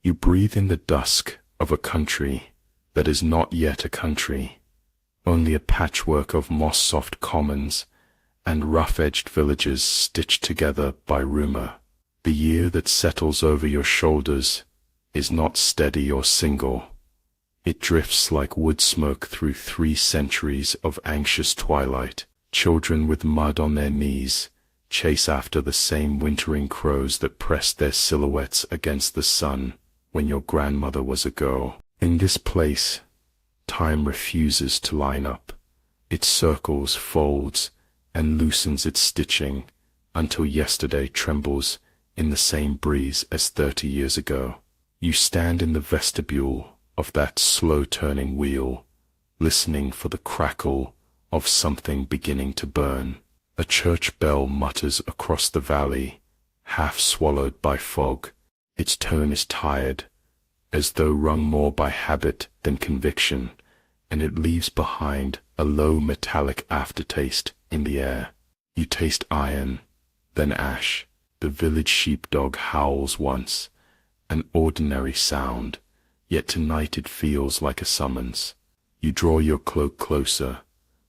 You breathe in the dusk of a country that is not yet a country, only a patchwork of moss-soft commons and rough-edged villages stitched together by rumor. The year that settles over your shoulders is not steady or single. It drifts like wood smoke through 3 centuries of anxious twilight. Children with mud on their knees chase after the same wintering crows that pressed their silhouettes against the sun when your grandmother was a girl. In this place, time refuses to line up. It circles, folds, and loosens its stitching until yesterday trembles in the same breeze as 30 years ago. You stand in the vestibule of that slow-turning wheel, listening for the crackle of something beginning to burn. A church bell mutters across the valley, half swallowed by fog. Its tone is tired, as though rung more by habit than conviction, and it leaves behind a low metallic aftertaste in the air. You taste iron, then ash. The village sheepdog howls once, an ordinary sound, yet tonight it feels like a summons. You draw your cloak closer,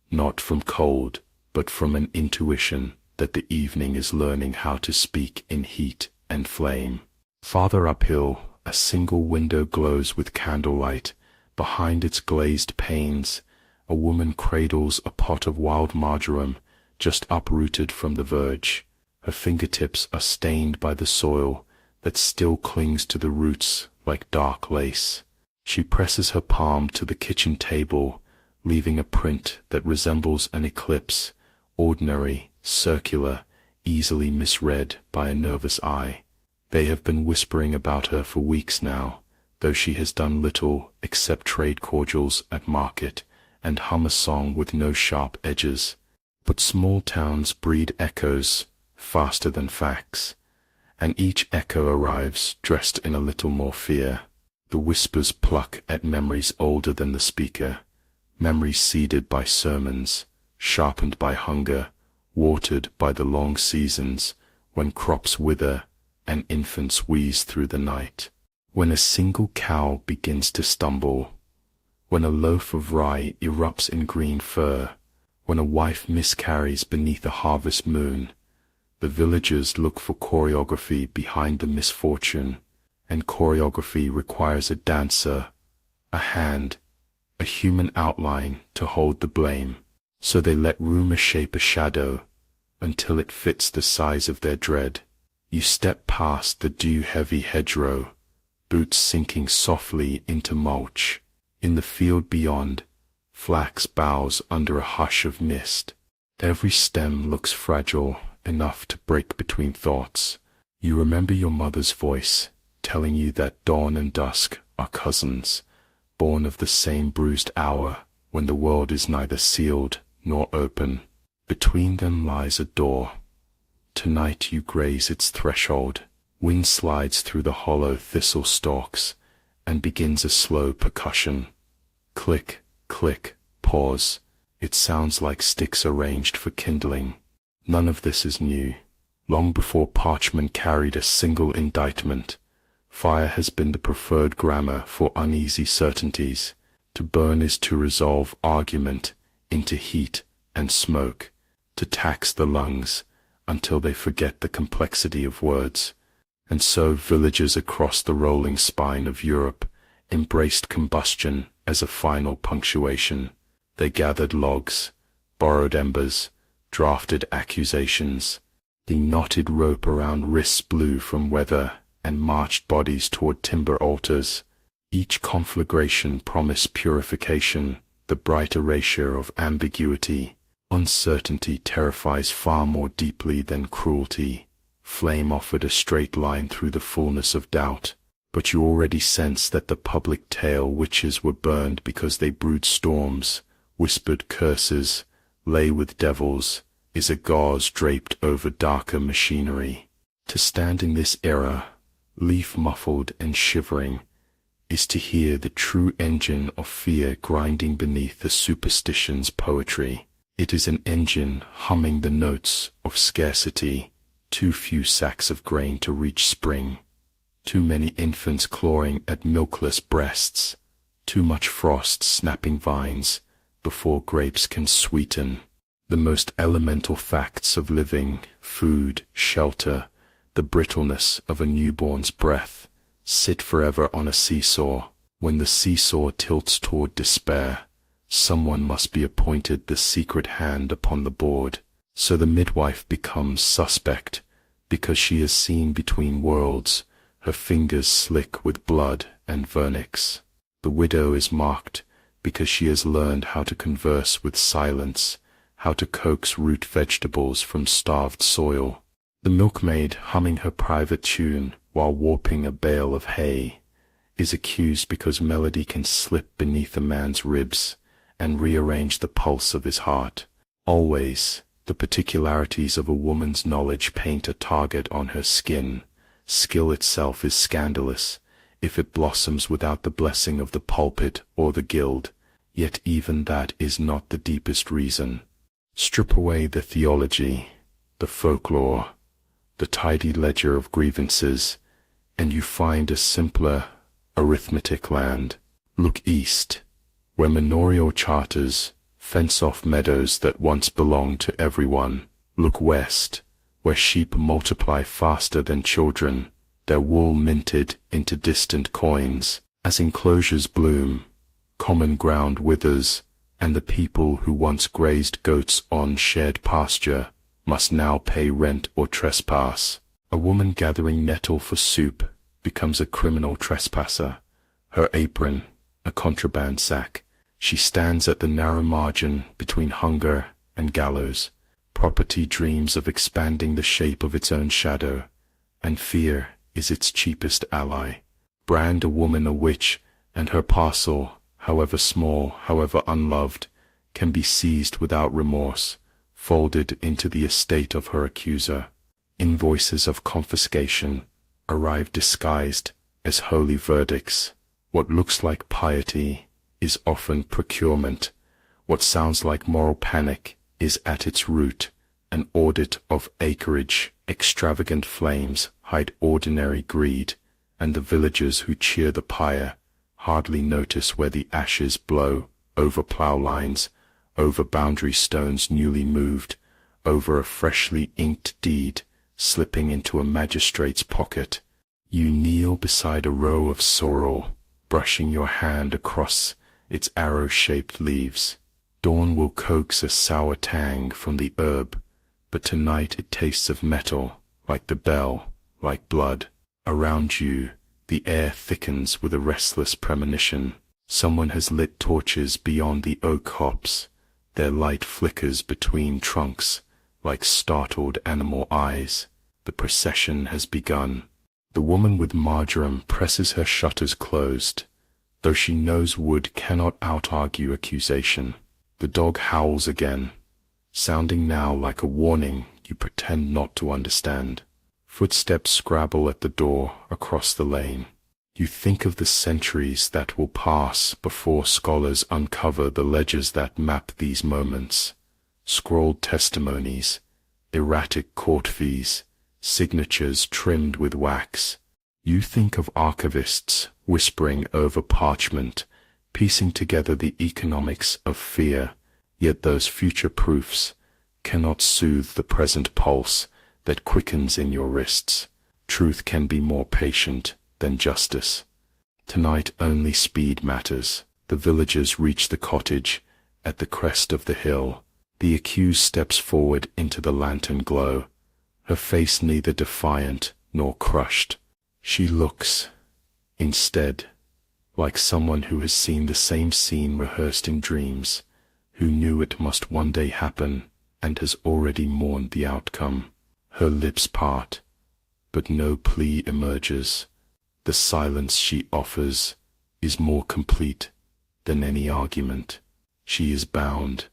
not from cold, but from an intuition that the evening is learning how to speak in heat and flame. Farther uphill, a single window glows with candlelight. Behind its glazed panes, a woman cradles a pot of wild marjoram just uprooted from the verge. Her fingertips are stained by the soil that still clings to the roots like dark lace. She presses her palm to the kitchen table, leaving a print that resembles an eclipse, ordinary, circular, easily misread by a nervous eye. They have been whispering about her for weeks now, though she has done little except trade cordials at market and hum a song with no sharp edges. But small towns breed echoes faster than facts, and each echo arrives dressed in a little more fear. The whispers pluck at memories older than the speaker, memories seeded by sermons, sharpened by hunger, watered by the long seasons when crops wither and infants wheeze through the night. When a single cow begins to stumble, when a loaf of rye erupts in green fur, when a wife miscarries beneath a harvest moon, the villagers look for choreography behind the misfortune, and choreography requires a dancer, a hand, a human outline to hold the blame. So they let rumor shape a shadow until it fits the size of their dread. You step past the dew-heavy hedgerow, boots sinking softly into mulch. In the field beyond, flax bows under a hush of mist. Every stem looks fragile enough to break between thoughts. You remember your mother's voice, telling you that dawn and dusk are cousins, born of the same bruised hour when the world is neither sealed nor open. Between them lies a door. Tonight you graze its threshold. Wind slides through the hollow thistle stalks and begins a slow percussion. Click, click, pause. It sounds like sticks arranged for kindling. None of this is new. Long before parchment carried a single indictment, fire has been the preferred grammar for uneasy certainties. To burn is to resolve argument into heat and smoke, to tax the lungs until they forget the complexity of words. And so villagers across the rolling spine of Europe embraced combustion as a final punctuation. They gathered logs, borrowed embers, drafted accusations. They knotted rope around wrists blue from weather and marched bodies toward timber altars. Each conflagration promised purification, the bright erasure of ambiguity. Uncertainty terrifies far more deeply than cruelty. Flame offered a straight line through the fullness of doubt, but you already sense that the public tale witches were burned because they brewed storms, whispered curses, lay with devils, is a gauze draped over darker machinery. To stand in this era, leaf-muffled and shivering, is to hear the true engine of fear grinding beneath the superstition's poetry. It is an engine humming the notes of scarcity, too few sacks of grain to reach spring, Too many infants clawing at milkless breasts, too much frost snapping vines before grapes can sweeten. The most elemental facts of living, food, shelter, the brittleness of a newborn's breath, sit forever on a seesaw. When the seesaw tilts toward despair, someone must be appointed the secret hand upon the board. So the midwife becomes suspect, because she is seen between worlds, her fingers slick with blood and vernix. The widow is marked, because she has learned how to converse with silence, how to coax root vegetables from starved soil. The milkmaid, humming her private tune while warping a bale of hay, is accused because melody can slip beneath a man's ribs and rearrange the pulse of his heart. Always, the particularities of a woman's knowledge paint a target on her skin. Skill itself is scandalous if it blossoms without the blessing of the pulpit or the guild, yet even that is not the deepest reason. Strip away the theology, the folklore, the tidy ledger of grievances, and you find a simpler, arithmetic land. Look east, where manorial charters fence off meadows that once belonged to everyone. Look west, where sheep multiply faster than children, their wool minted into distant coins. As enclosures bloom, common ground withers, and the people who once grazed goats on shared pasture must now pay rent or trespass. A woman gathering nettle for soup becomes a criminal trespasser, her apron a contraband sack. She stands at the narrow margin between hunger and gallows. Property dreams of expanding the shape of its own shadow, and fear is its cheapest ally. Brand a woman a witch, and her parcel, however small, however unloved, can be seized without remorse, folded into the estate of her accuser. Invoices of confiscation arrive disguised as holy verdicts. What looks like piety is often procurement. What sounds like moral panic is at its root an audit of acreage. Extravagant flames hide ordinary greed, and the villagers who cheer the pyre hardly notice where the ashes blow, over plough lines, over boundary stones newly moved, over a freshly inked deed slipping into a magistrate's pocket. You kneel beside a row of sorrel, brushing your hand across its arrow-shaped leaves. Dawn will coax a sour tang from the herb, but tonight it tastes of metal, like the bell, like blood. Around you, the air thickens with a restless premonition. Someone has lit torches beyond the oak copse. Their light flickers between trunks, like startled animal eyes. The procession has begun. The woman with marjoram presses her shutters closed, though she knows wood cannot out-argue accusation. The dog howls again, sounding now like a warning you pretend not to understand. Footsteps scrabble at the door across the lane. You think of the centuries that will pass before scholars uncover the ledgers that map these moments. Scrawled testimonies, erratic court fees, signatures trimmed with wax. You think of archivists whispering over parchment, piecing together the economics of fear, yet those future proofs cannot soothe the present pulse that quickens in your wrists. Truth can be more patient than justice. Tonight only speed matters. The villagers reach the cottage at the crest of the hill. The accused steps forward into the lantern glow, her face neither defiant nor crushed. She looks, instead, like someone who has seen the same scene rehearsed in dreams, who knew it must one day happen and has already mourned the outcome. Her lips part, but no plea emerges. The silence she offers is more complete than any argument. She is bound,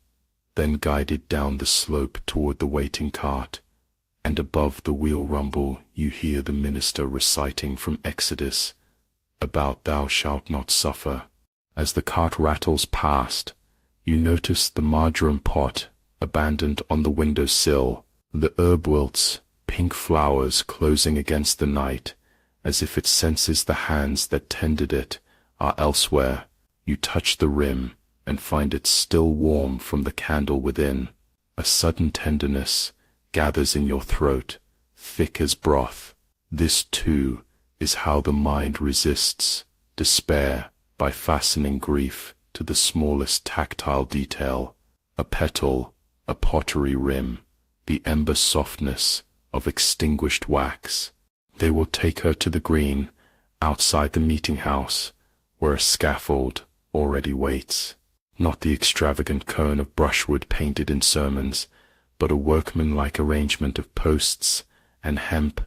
then guided down the slope toward the waiting cart, and above the wheel rumble you hear the minister reciting from Exodus about "Thou shalt not suffer." As the cart rattles past, you notice the marjoram pot abandoned on the window sill, the herb wilts, pink flowers closing against the night, as if it senses the hands that tended it are elsewhere. You touch the rim and find it still warm from the candle within. A sudden tenderness gathers in your throat, thick as broth. This, too, is how the mind resists despair, by fastening grief to the smallest tactile detail: a petal, a pottery rim, the ember softness of extinguished wax. They will take her to the green, outside the meeting house, where a scaffold already waits. Not the extravagant cone of brushwood painted in sermons, but a workmanlike arrangement of posts and hemp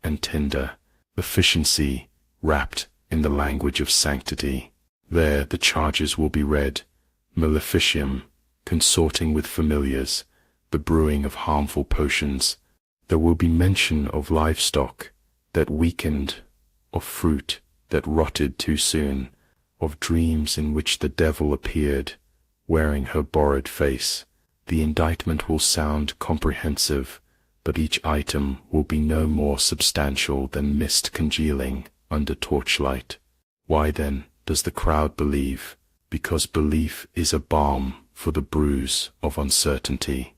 and tinder, efficiency wrapped in the language of sanctity. There the charges will be read, maleficium, consorting with familiars, the brewing of harmful potions. There will be mention of livestock that weakened, of fruit that rotted too soon, of dreams in which the devil appeared, wearing her borrowed face. The indictment will sound comprehensive, but each item will be no more substantial than mist congealing under torchlight. Why then does the crowd believe? Because belief is a balm for the bruise of uncertainty.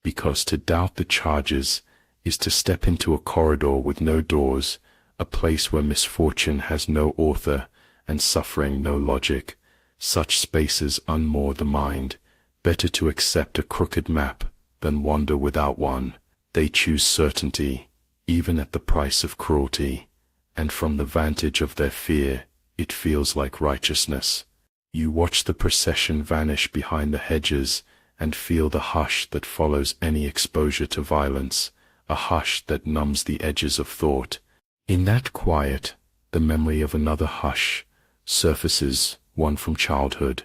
Because to doubt the charges is to step into a corridor with no doors, a place where misfortune has no author and suffering no logic. Such spaces unmoor the mind. Better to accept a crooked map than wander without one. They choose certainty, even at the price of cruelty, and from the vantage of their fear, it feels like righteousness. You watch the procession vanish behind the hedges and feel the hush that follows any exposure to violence, a hush that numbs the edges of thought. In that quiet, the memory of another hush surfaces, one from childhood,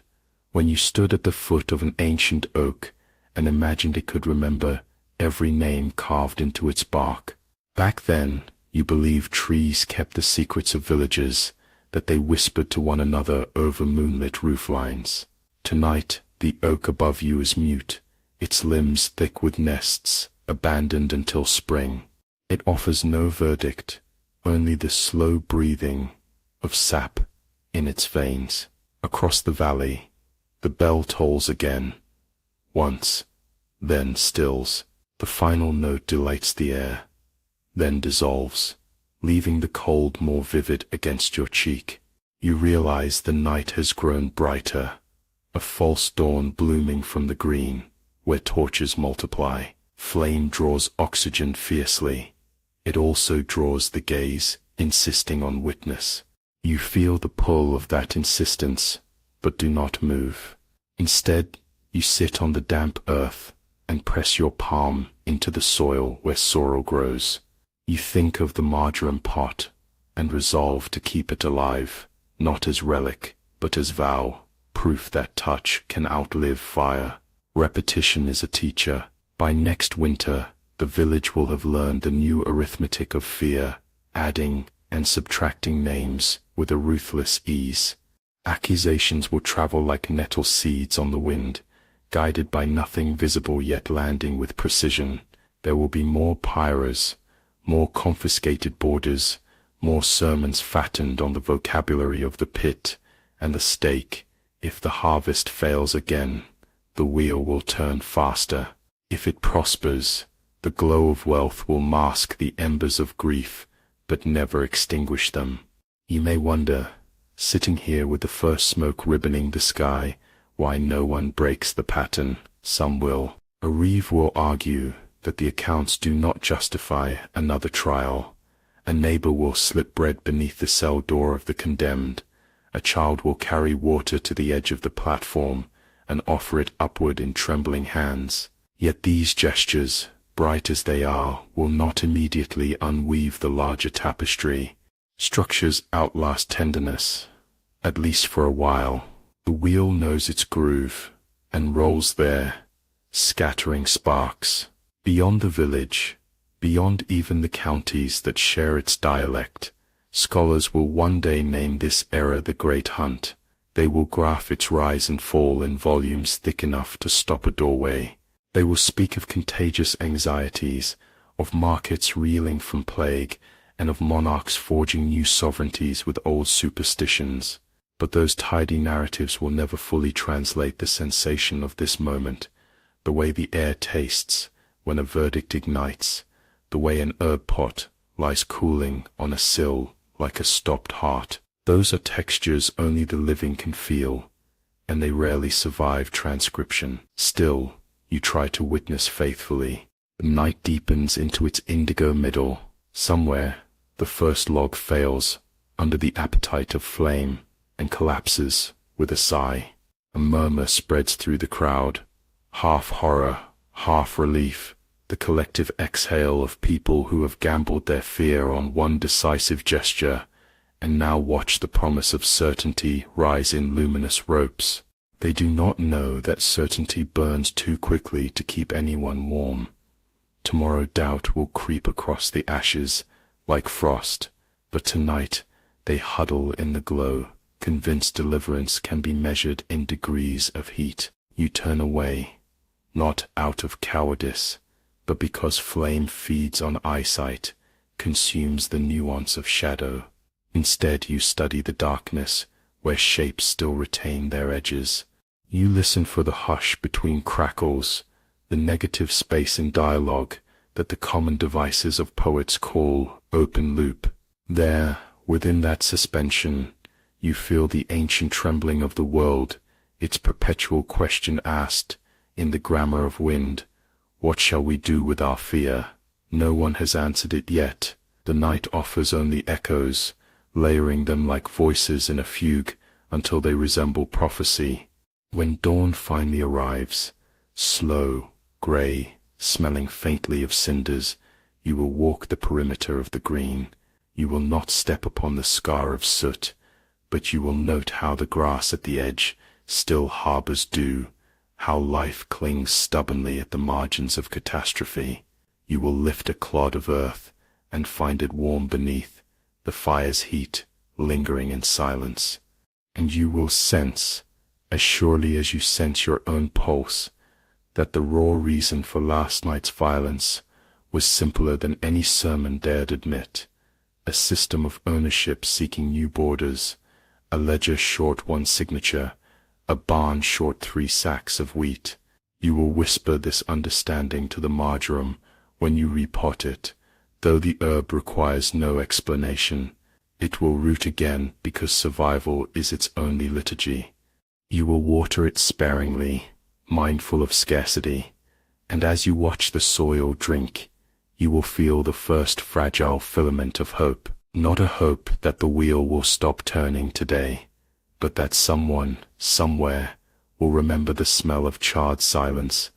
when you stood at the foot of an ancient oak and imagined it could remember every name carved into its bark. Back then, you believed trees kept the secrets of villages, that they whispered to one another over moonlit rooflines. Tonight, the oak above you is mute, its limbs thick with nests, abandoned until spring. It offers no verdict, only the slow breathing of sap in its veins. Across the valley, the bell tolls again, once, then stills. The final note delights the air, then dissolves, leaving the cold more vivid against your cheek. You realize the night has grown brighter, a false dawn blooming from the green, where torches multiply. Flame draws oxygen fiercely. It also draws the gaze, insisting on witness. You feel the pull of that insistence, but do not move. Instead, you sit on the damp earth and press your palm into the soil where sorrow grows. You think of the marjoram pot and resolve to keep it alive, not as relic, but as vow, proof that touch can outlive fire. Repetition is a teacher. By next winter, the village will have learned the new arithmetic of fear, adding and subtracting names with a ruthless ease. Accusations will travel like nettle seeds on the wind, guided by nothing visible yet landing with precision. There will be more pyres, more confiscated borders, more sermons fattened on the vocabulary of the pit and the stake. If the harvest fails again, the wheel will turn faster. If it prospers, the glow of wealth will mask the embers of grief, but never extinguish them. You may wonder, sitting here with the first smoke ribboning the sky, why no one breaks the pattern. Some will. A reeve will argue that the accounts do not justify another trial. A neighbor will slip bread beneath the cell door of the condemned. A child will carry water to the edge of the platform and offer it upward in trembling hands. Yet these gestures, bright as they are, will not immediately unweave the larger tapestry. Structures outlast tenderness, at least for a while. The wheel knows its groove, and rolls there, scattering sparks. Beyond the village, beyond even the counties that share its dialect, scholars will one day name this era the Great Hunt. They will graph its rise and fall in volumes thick enough to stop a doorway. They will speak of contagious anxieties, of markets reeling from plague, and of monarchs forging new sovereignties with old superstitions. But those tidy narratives will never fully translate the sensation of this moment, the way the air tastes when a verdict ignites, the way an herb pot lies cooling on a sill like a stopped heart. Those are textures only the living can feel, and they rarely survive transcription. Still, you try to witness faithfully. The night deepens into its indigo middle. Somewhere, the first log fails under the appetite of flame and collapses with a sigh. A murmur spreads through the crowd, half horror, half relief, the collective exhale of people who have gambled their fear on one decisive gesture, and now watch the promise of certainty rise in luminous ropes. They do not know that certainty burns too quickly to keep anyone warm. Tomorrow doubt will creep across the ashes like frost, but tonight they huddle in the glow, convinced deliverance can be measured in degrees of heat. You turn away, not out of cowardice, but because flame feeds on eyesight, consumes the nuance of shadow. Instead, you study the darkness, where shapes still retain their edges. You listen for the hush between crackles, the negative space in dialogue that the common devices of poets call open loop. There, within that suspension, you feel the ancient trembling of the world, its perpetual question asked, in the grammar of wind, what shall we do with our fear? No one has answered it yet. The night offers only echoes, layering them like voices in a fugue until they resemble prophecy. When dawn finally arrives, slow, grey, smelling faintly of cinders, you will walk the perimeter of the green. You will not step upon the scar of soot, but you will note how the grass at the edge still harbors dew, how life clings stubbornly at the margins of catastrophe. You will lift a clod of earth and find it warm beneath, the fire's heat lingering in silence. And you will sense, as surely as you sense your own pulse, that the raw reason for last night's violence was simpler than any sermon dared admit. A system of ownership seeking new borders, a ledger short one signature, a barn short 3 sacks of wheat. You will whisper this understanding to the marjoram when you repot it. Though the herb requires no explanation, it will root again because survival is its only liturgy. You will water it sparingly, mindful of scarcity, and as you watch the soil drink, you will feel the first fragile filament of hope. Not a hope that the wheel will stop turning today, but that someone, somewhere, will remember the smell of charred silence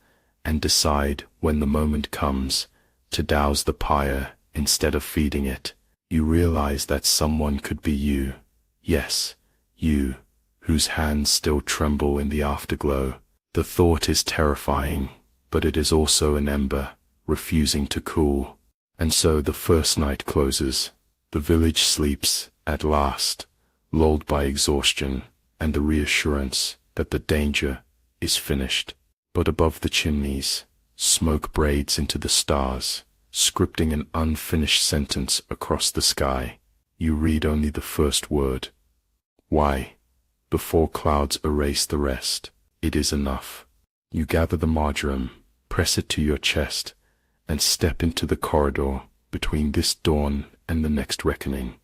and decide when the moment comes to douse the pyre instead of feeding it. You realize that someone could be you. Yes, you, whose hands still tremble in the afterglow. The thought is terrifying, but it is also an ember, refusing to cool. And so the first night closes. The village sleeps, at last, lulled by exhaustion and the reassurance that the danger is finished. But above the chimneys, smoke braids into the stars, scripting an unfinished sentence across the sky. You read only the first word. Why? Before clouds erase the rest, it is enough. You gather the marjoram, press it to your chest, and step into the corridor between this dawn and the next reckoning,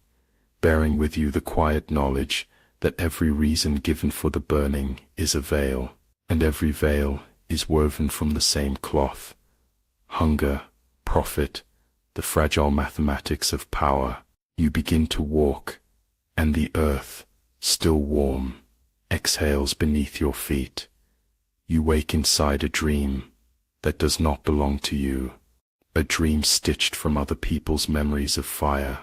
bearing with you the quiet knowledge that every reason given for the burning is a veil, and every veil is woven from the same cloth. Hunger, profit, the fragile mathematics of power. You begin to walk, and the earth, still warm, exhales beneath your feet. You wake inside a dream that does not belong to you, a dream stitched from other people's memories of fire.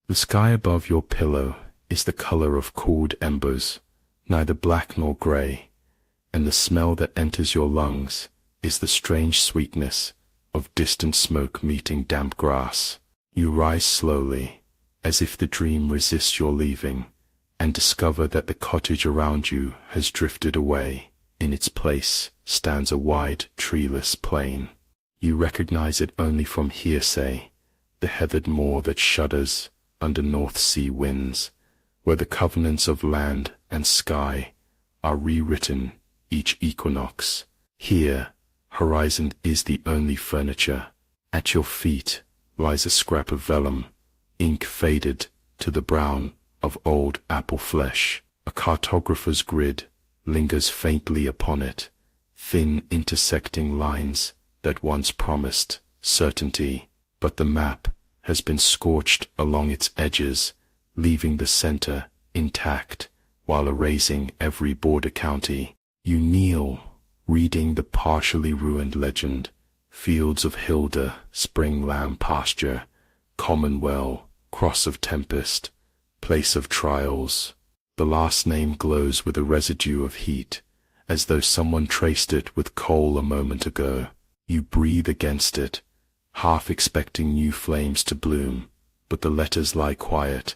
The sky above your pillow is the color of cooled embers, neither black nor gray, and the smell that enters your lungs is the strange sweetness of distant smoke meeting damp grass. You rise slowly, as if the dream resists your leaving, and discover that the cottage around you has drifted away. In its place stands a wide, treeless plain. You recognize it only from hearsay, the heathered moor that shudders, under North Sea winds, where the covenants of land and sky are rewritten each equinox. Here, horizon is the only furniture. At your feet lies a scrap of vellum, ink faded to the brown of old apple flesh. A cartographer's grid lingers faintly upon it, thin intersecting lines that once promised certainty, but the map has been scorched along its edges, leaving the center intact while erasing every border county. You kneel, reading the partially ruined legend, fields of Hilda, spring lamb pasture, commonweal, cross of tempest, place of trials. The last name glows with a residue of heat, as though someone traced it with coal a moment ago. You breathe against it, half expecting new flames to bloom, but the letters lie quiet,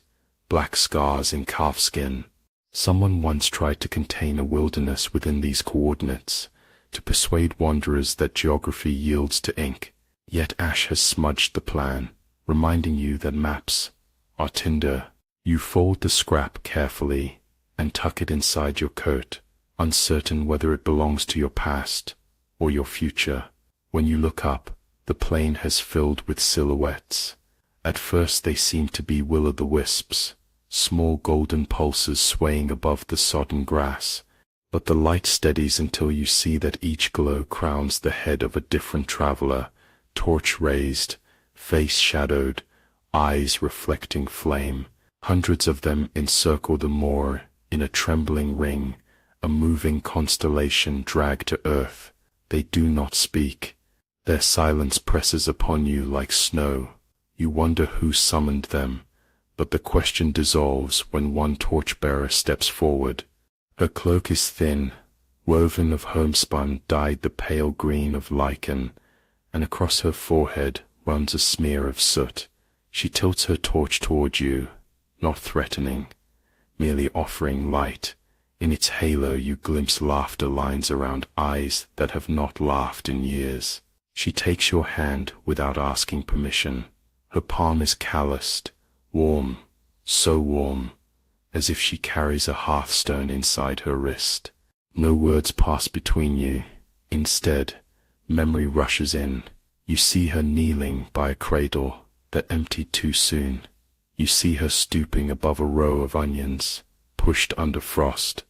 black scars in calfskin. Someone once tried to contain a wilderness within these coordinates, to persuade wanderers that geography yields to ink, yet ash has smudged the plan, reminding you that maps are tinder. You fold the scrap carefully and tuck it inside your coat, uncertain whether it belongs to your past or your future. When you look up, the plain has filled with silhouettes. At first they seem to be will-o'-the-wisps, small golden pulses swaying above the sodden grass, but the light steadies until you see that each glow crowns the head of a different traveler, torch raised, face shadowed, eyes reflecting flame. Hundreds of them encircle the moor in a trembling ring, a moving constellation dragged to earth. They do not speak. Their silence presses upon you like snow. You wonder who summoned them, but the question dissolves when one torchbearer steps forward. Her cloak is thin, woven of homespun dyed the pale green of lichen, and across her forehead runs a smear of soot. She tilts her torch toward you, not threatening, merely offering light. In its halo you glimpse laughter lines around eyes that have not laughed in years. She takes your hand without asking permission. Her palm is calloused, warm, so warm, as if she carries a hearthstone inside her wrist. No words pass between you. Instead, memory rushes in. You see her kneeling by a cradle that emptied too soon. You see her stooping above a row of onions, pushed under frost.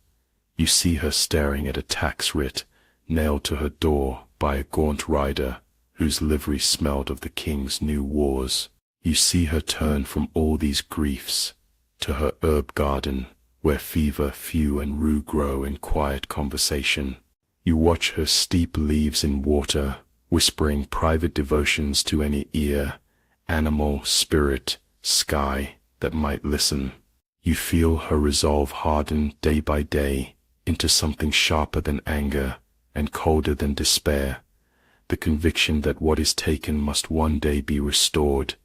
You see her staring at a tax writ nailed to her door by a gaunt rider whose livery smelled of the king's new wars. You see her turn from all these griefs to her herb garden, where fever, few, and rue grow in quiet conversation. You watch her steep leaves in water, whispering private devotions to any ear, animal, spirit, sky that might listen. You feel her resolve harden day by day into something sharper than anger and colder than despair, the conviction that what is taken must one day be restored,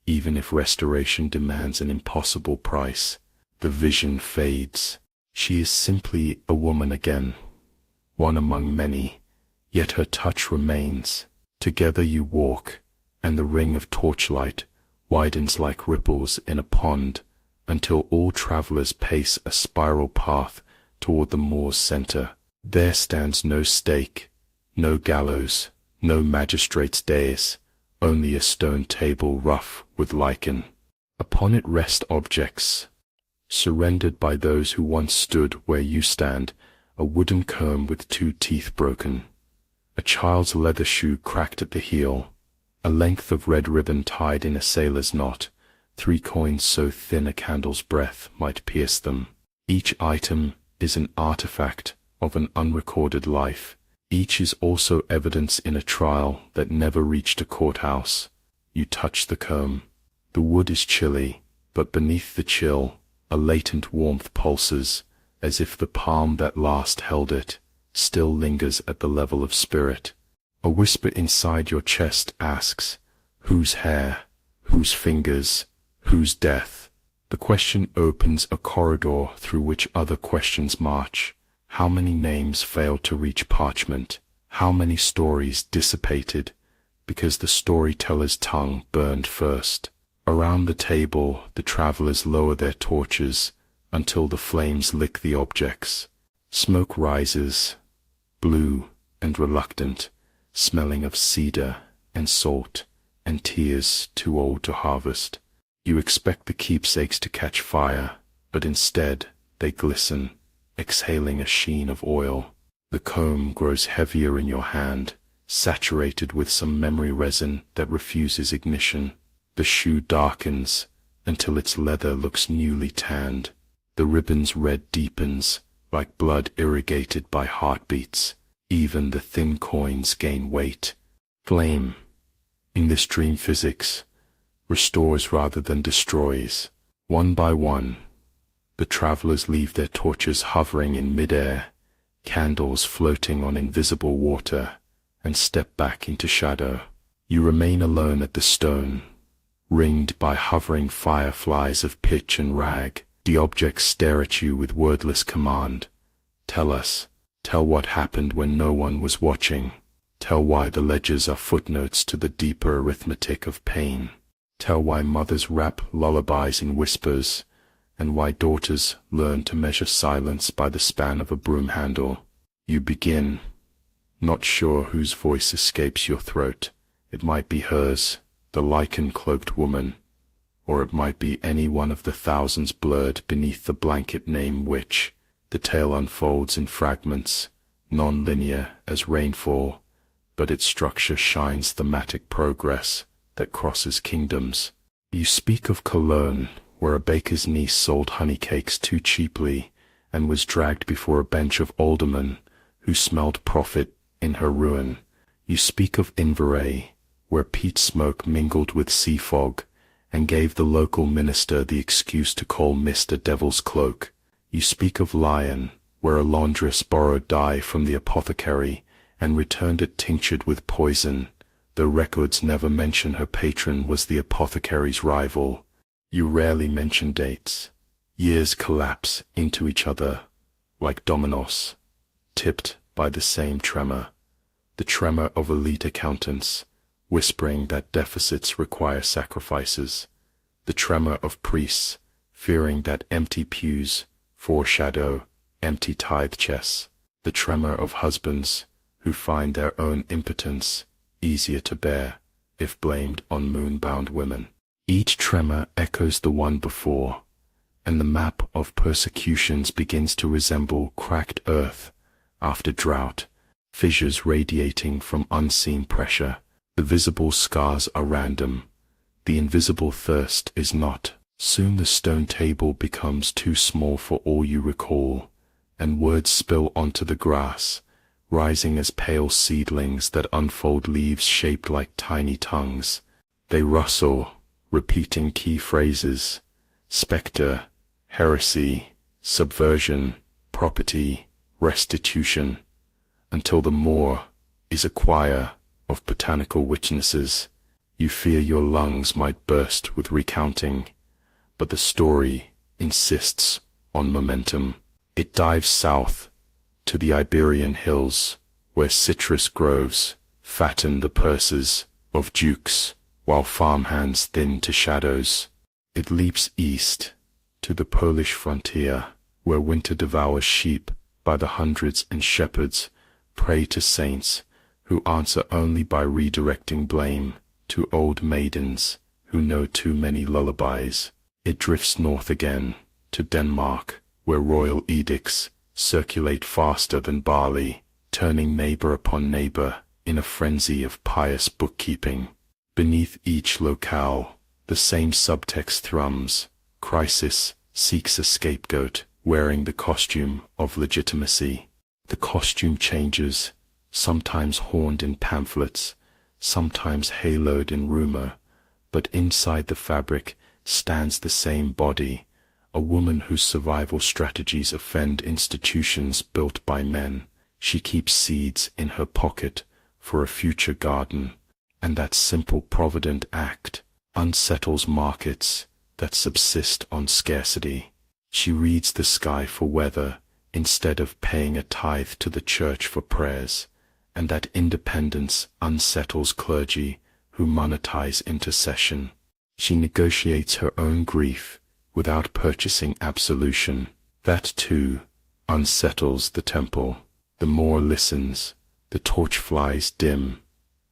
even if restoration demands an impossible price. The vision fades. She is simply a woman again, one among many, yet her touch remains. Together you walk, and the ring of torchlight widens like ripples in a pond, until all travelers pace a spiral path toward the moor's center. There stands no stake, no gallows, no magistrate's dais, only a stone table rough with lichen. Upon it rest objects, surrendered by those who once stood where you stand, a wooden comb with 2 teeth broken, a child's leather shoe cracked at the heel, a length of red ribbon tied in a sailor's knot, 3 coins so thin a candle's breath might pierce them. Each item is an artifact of an unrecorded life. Each is also evidence in a trial that never reached a courthouse. You touch the comb. The wood is chilly, but beneath the chill, a latent warmth pulses, as if the palm that last held it still lingers at the level of spirit. A whisper inside your chest asks, whose hair, whose fingers, whose death? The question opens a corridor through which other questions march. How many names failed to reach parchment? How many stories dissipated because the storyteller's tongue burned first? Around the table, the travelers lower their torches until the flames lick the objects. Smoke rises, blue and reluctant, smelling of cedar and salt and tears too old to harvest. You expect the keepsakes to catch fire, but instead they glisten, exhaling a sheen of oil. The comb grows heavier in your hand, saturated with some memory resin that refuses ignition. The shoe darkens until its leather looks newly tanned. The ribbon's red deepens, like blood irrigated by heartbeats. Even the thin coins gain weight. Flame, in this dream physics, restores rather than destroys. One by one, the travelers leave their torches hovering in midair, candles floating on invisible water, and step back into shadow. You remain alone at the stone, ringed by hovering fireflies of pitch and rag. The objects stare at you with wordless command. Tell us. Tell what happened when no one was watching. Tell why the ledgers are footnotes to the deeper arithmetic of pain. Tell why mothers rap lullabies in whispers, and why daughters learn to measure silence by the span of a broom handle. You begin, not sure whose voice escapes your throat. It might be hers, the lichen-cloaked woman, or it might be any one of the thousands blurred beneath the blanket name which, the tale unfolds in fragments, non-linear as rainfall, but its structure shines thematic progress that crosses kingdoms. You speak of Cologne, where a baker's niece sold honey cakes too cheaply and was dragged before a bench of aldermen who smelled profit in her ruin. You speak of Inverary, where peat smoke mingled with sea fog and gave the local minister the excuse to call Mr. Devil's Cloak. You speak of Lyon, where a laundress borrowed dye from the apothecary and returned it tinctured with poison, though records never mention her patron was the apothecary's rival. You rarely mention dates. Years collapse into each other like dominoes, tipped by the same tremor, the tremor of elite accountants, whispering that deficits require sacrifices, the tremor of priests, fearing that empty pews foreshadow empty tithe chests, the tremor of husbands who find their own impotence easier to bear if blamed on moon-bound women. Each tremor echoes the one before, and the map of persecutions begins to resemble cracked earth after drought, fissures radiating from unseen pressure. The visible scars are random, the invisible thirst is not. Soon the stone table becomes too small for all you recall, and words spill onto the grass, rising as pale seedlings that unfold leaves shaped like tiny tongues. They rustle, repeating key phrases: spectre, heresy, subversion, property, restitution, until the more is a choir of botanical witnesses. You fear your lungs might burst with recounting, but the story insists on momentum. It dives south to the Iberian hills, where citrus groves fatten the purses of dukes, while farmhands thin to shadows. It leaps east to the Polish frontier, where winter devours sheep by the hundreds and shepherds pray to saints who answer only by redirecting blame to old maidens who know too many lullabies. It drifts north again to Denmark, where royal edicts circulate faster than barley, turning neighbor upon neighbor in a frenzy of pious bookkeeping. Beneath each locale, the same subtext thrums. Crisis seeks a scapegoat, wearing the costume of legitimacy. The costume changes, sometimes horned in pamphlets, sometimes haloed in rumor, but inside the fabric stands the same body, a woman whose survival strategies offend institutions built by men. She keeps seeds in her pocket for a future garden, and that simple provident act unsettles markets that subsist on scarcity. She reads the sky for weather instead of paying a tithe to the church for prayers, and that independence unsettles clergy who monetize intercession. She negotiates her own grief without purchasing absolution. That too unsettles the temple. The Moor listens, the torch flies dim,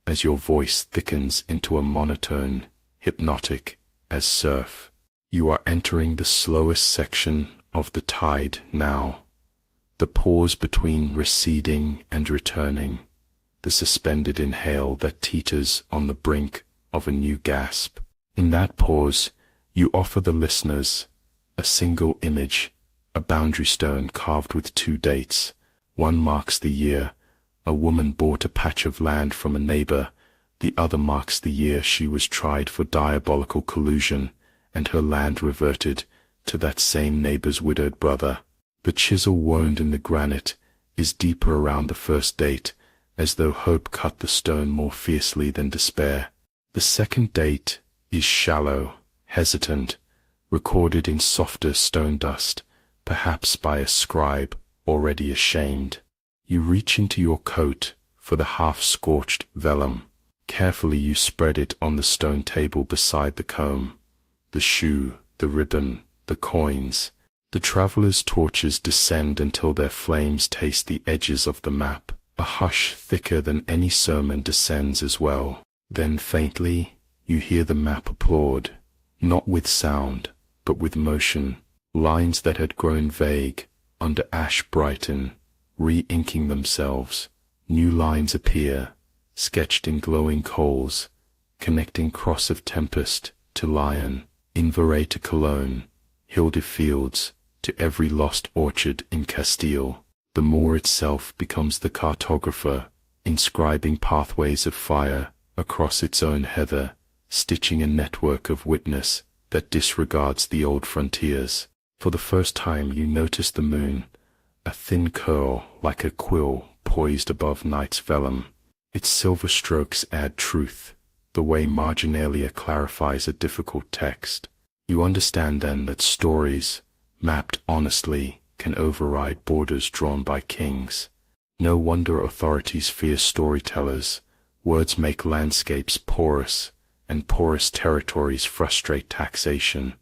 as your voice thickens into a monotone, hypnotic as surf. You are entering the slowest section of the tide now. The pause between receding and returning, the suspended inhale that teeters on the brink of a new gasp. In that pause, you offer the listeners a single image, a boundary stone carved with two dates. One marks the year a woman bought a patch of land from a neighbor, the other marks the year she was tried for diabolical collusion, and her land reverted to that same neighbor's widowed brother. The chisel wound in the granite is deeper around the first date, as though hope cut the stone more fiercely than despair. The second date is shallow, hesitant, recorded in softer stone dust, perhaps by a scribe already ashamed. You reach into your coat for the half-scorched vellum. Carefully you spread it on the stone table beside the comb, the shoe, the ribbon, the coins. The traveller's torches descend until their flames taste the edges of the map. A hush thicker than any sermon descends as well. Then faintly you hear the map applaud, not with sound, but with motion. Lines that had grown vague under ash brighten, re-inking themselves. New lines appear, sketched in glowing coals, connecting Cross of Tempest to Lion, Inverray to Cologne, Hilde Fields to every lost orchard in Castile. The Moor itself becomes the cartographer, inscribing pathways of fire across its own heather, stitching a network of witness that disregards the old frontiers. For the first time you notice the moon, a thin curl like a quill poised above night's vellum. Its silver strokes add truth, the way marginalia clarifies a difficult text. You understand then that stories, mapped honestly, can override borders drawn by kings. No wonder authorities fear storytellers. Words make landscapes porous, and porous territories frustrate taxation.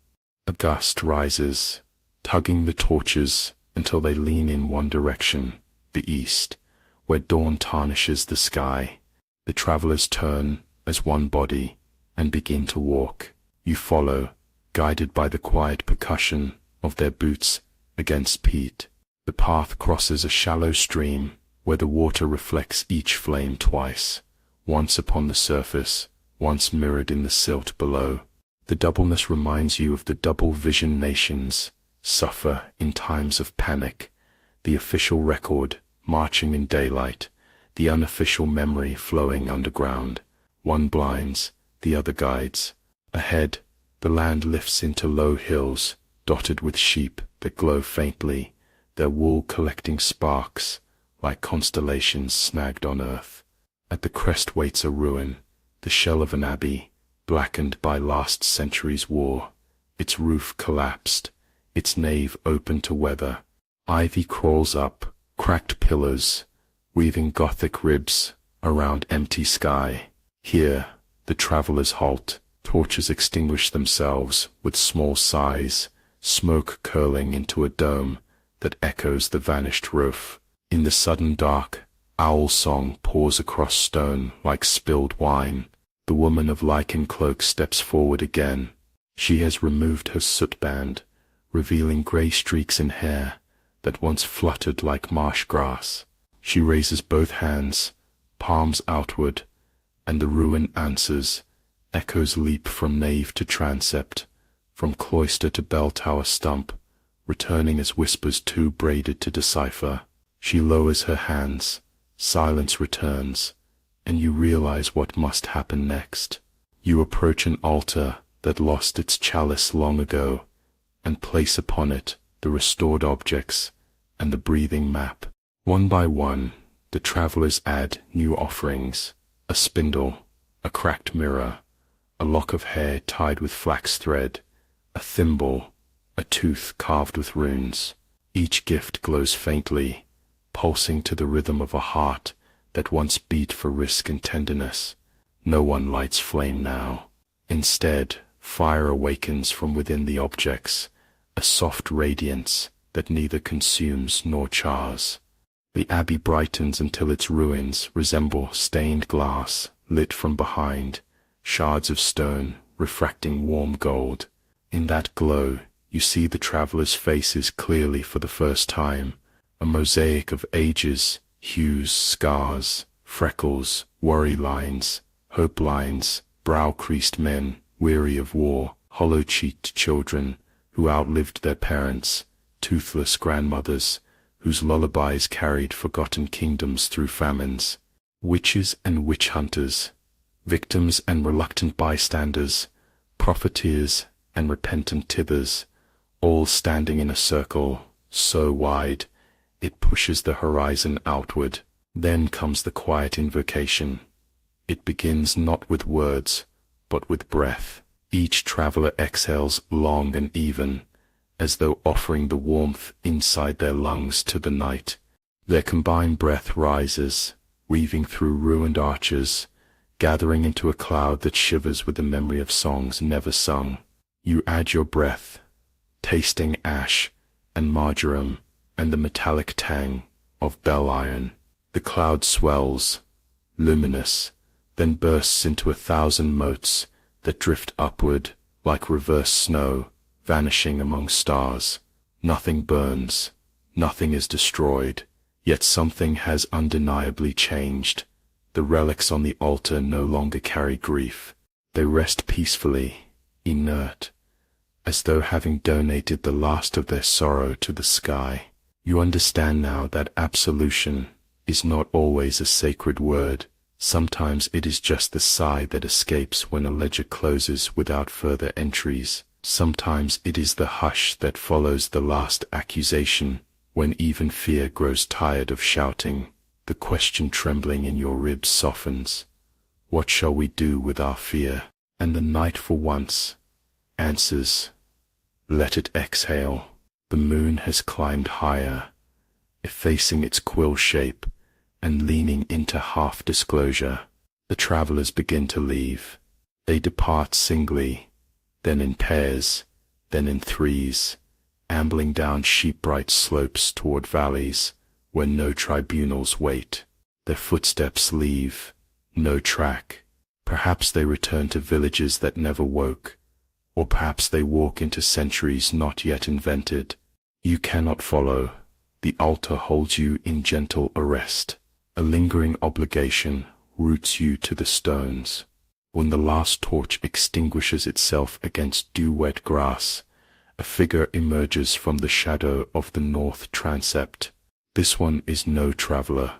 A gust rises, tugging the torches until they lean in one direction, the east, where dawn tarnishes the sky. The travelers turn as one body and begin to walk. You follow, guided by the quiet percussion of their boots against peat. The path crosses a shallow stream where the water reflects each flame twice, once upon the surface, once mirrored in the silt below. The doubleness reminds you of the double vision nations suffer in times of panic, the official record marching in daylight, the unofficial memory flowing underground. One blinds, the other guides. Ahead, the land lifts into low hills, dotted with sheep that glow faintly, their wool collecting sparks like constellations snagged on earth. At the crest waits a ruin, the shell of an abbey, blackened by last century's war, its roof collapsed, its nave open to weather. Ivy crawls up, cracked pillars, weaving Gothic ribs around empty sky. Here, the travelers halt, torches extinguish themselves with small sighs, smoke curling into a dome that echoes the vanished roof. In the sudden dark, owl song pours across stone like spilled wine. The woman of lichen cloak steps forward again. She has removed her soot-band, revealing grey streaks in hair that once fluttered like marsh grass. She raises both hands, palms outward, and the ruin answers. Echoes leap from nave to transept, from cloister to bell tower stump, returning as whispers too braided to decipher. She lowers her hands, silence returns, and you realize what must happen next. You approach an altar that lost its chalice long ago, and place upon it the restored objects and the breathing map. One by one, the travelers add new offerings: a spindle, a cracked mirror, a lock of hair tied with flax thread, a thimble, a tooth carved with runes. Each gift glows faintly, pulsing to the rhythm of a heart that once beat for risk and tenderness. No one lights flame now. Instead, Fire awakens from within the objects, a soft radiance that neither consumes nor chars. The abbey brightens until its ruins resemble stained glass, lit from behind, shards of stone refracting warm gold. In that glow, you see the travelers' faces clearly for the first time, a mosaic of ages, hues, scars, freckles, worry lines, hope lines, brow-creased men, weary of war, hollow-cheeked children who outlived their parents, toothless grandmothers whose lullabies carried forgotten kingdoms through famines, witches and witch hunters, victims and reluctant bystanders, profiteers and repentant tithers, all standing in a circle so wide it pushes the horizon outward. Then comes the quiet invocation. It begins not with words, but with breath. Each traveler exhales long and even, as though offering the warmth inside their lungs to the night. Their combined breath rises, weaving through ruined arches, gathering into a cloud that shivers with the memory of songs never sung. You add your breath, tasting ash and marjoram and the metallic tang of bell iron. The cloud swells, luminous, then bursts into 1,000 motes that drift upward like reverse snow, vanishing among stars. Nothing burns, nothing is destroyed, yet something has undeniably changed. The relics on the altar no longer carry grief. They rest peacefully, inert, as though having donated the last of their sorrow to the sky. You understand now that absolution is not always a sacred word. Sometimes it is just the sigh that escapes when a ledger closes without further entries. Sometimes it is the hush that follows the last accusation, when even fear grows tired of shouting. The question trembling in your ribs softens. What shall we do with our fear? And the night for once answers. Let it exhale. The moon has climbed higher, effacing its quill shape and leaning into half-disclosure. The travelers begin to leave. They depart singly, then in pairs, then in threes, ambling down sheep-bright slopes toward valleys where no tribunals wait. Their footsteps leave no track. Perhaps they return to villages that never woke, or perhaps they walk into centuries not yet invented. You cannot follow. The altar holds you in gentle arrest. A lingering obligation roots you to the stones. When the last torch extinguishes itself against dew-wet grass, a figure emerges from the shadow of the north transept. This one is no traveler.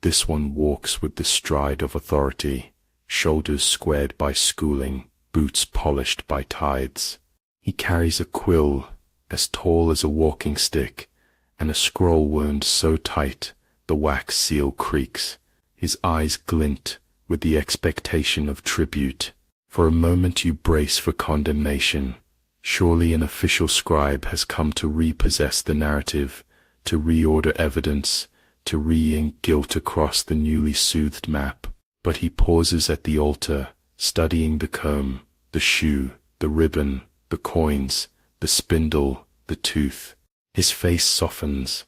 This one walks with the stride of authority, shoulders squared by schooling, boots polished by tides. He carries a quill as tall as a walking stick, and a scroll wound so tight the wax seal creaks. His eyes glint with the expectation of tribute. For a moment you brace for condemnation. Surely an official scribe has come to repossess the narrative, to reorder evidence, to re-ink guilt across the newly soothed map. But he pauses at the altar, studying the comb, the shoe, the ribbon, the coins, the spindle, the tooth. His face softens.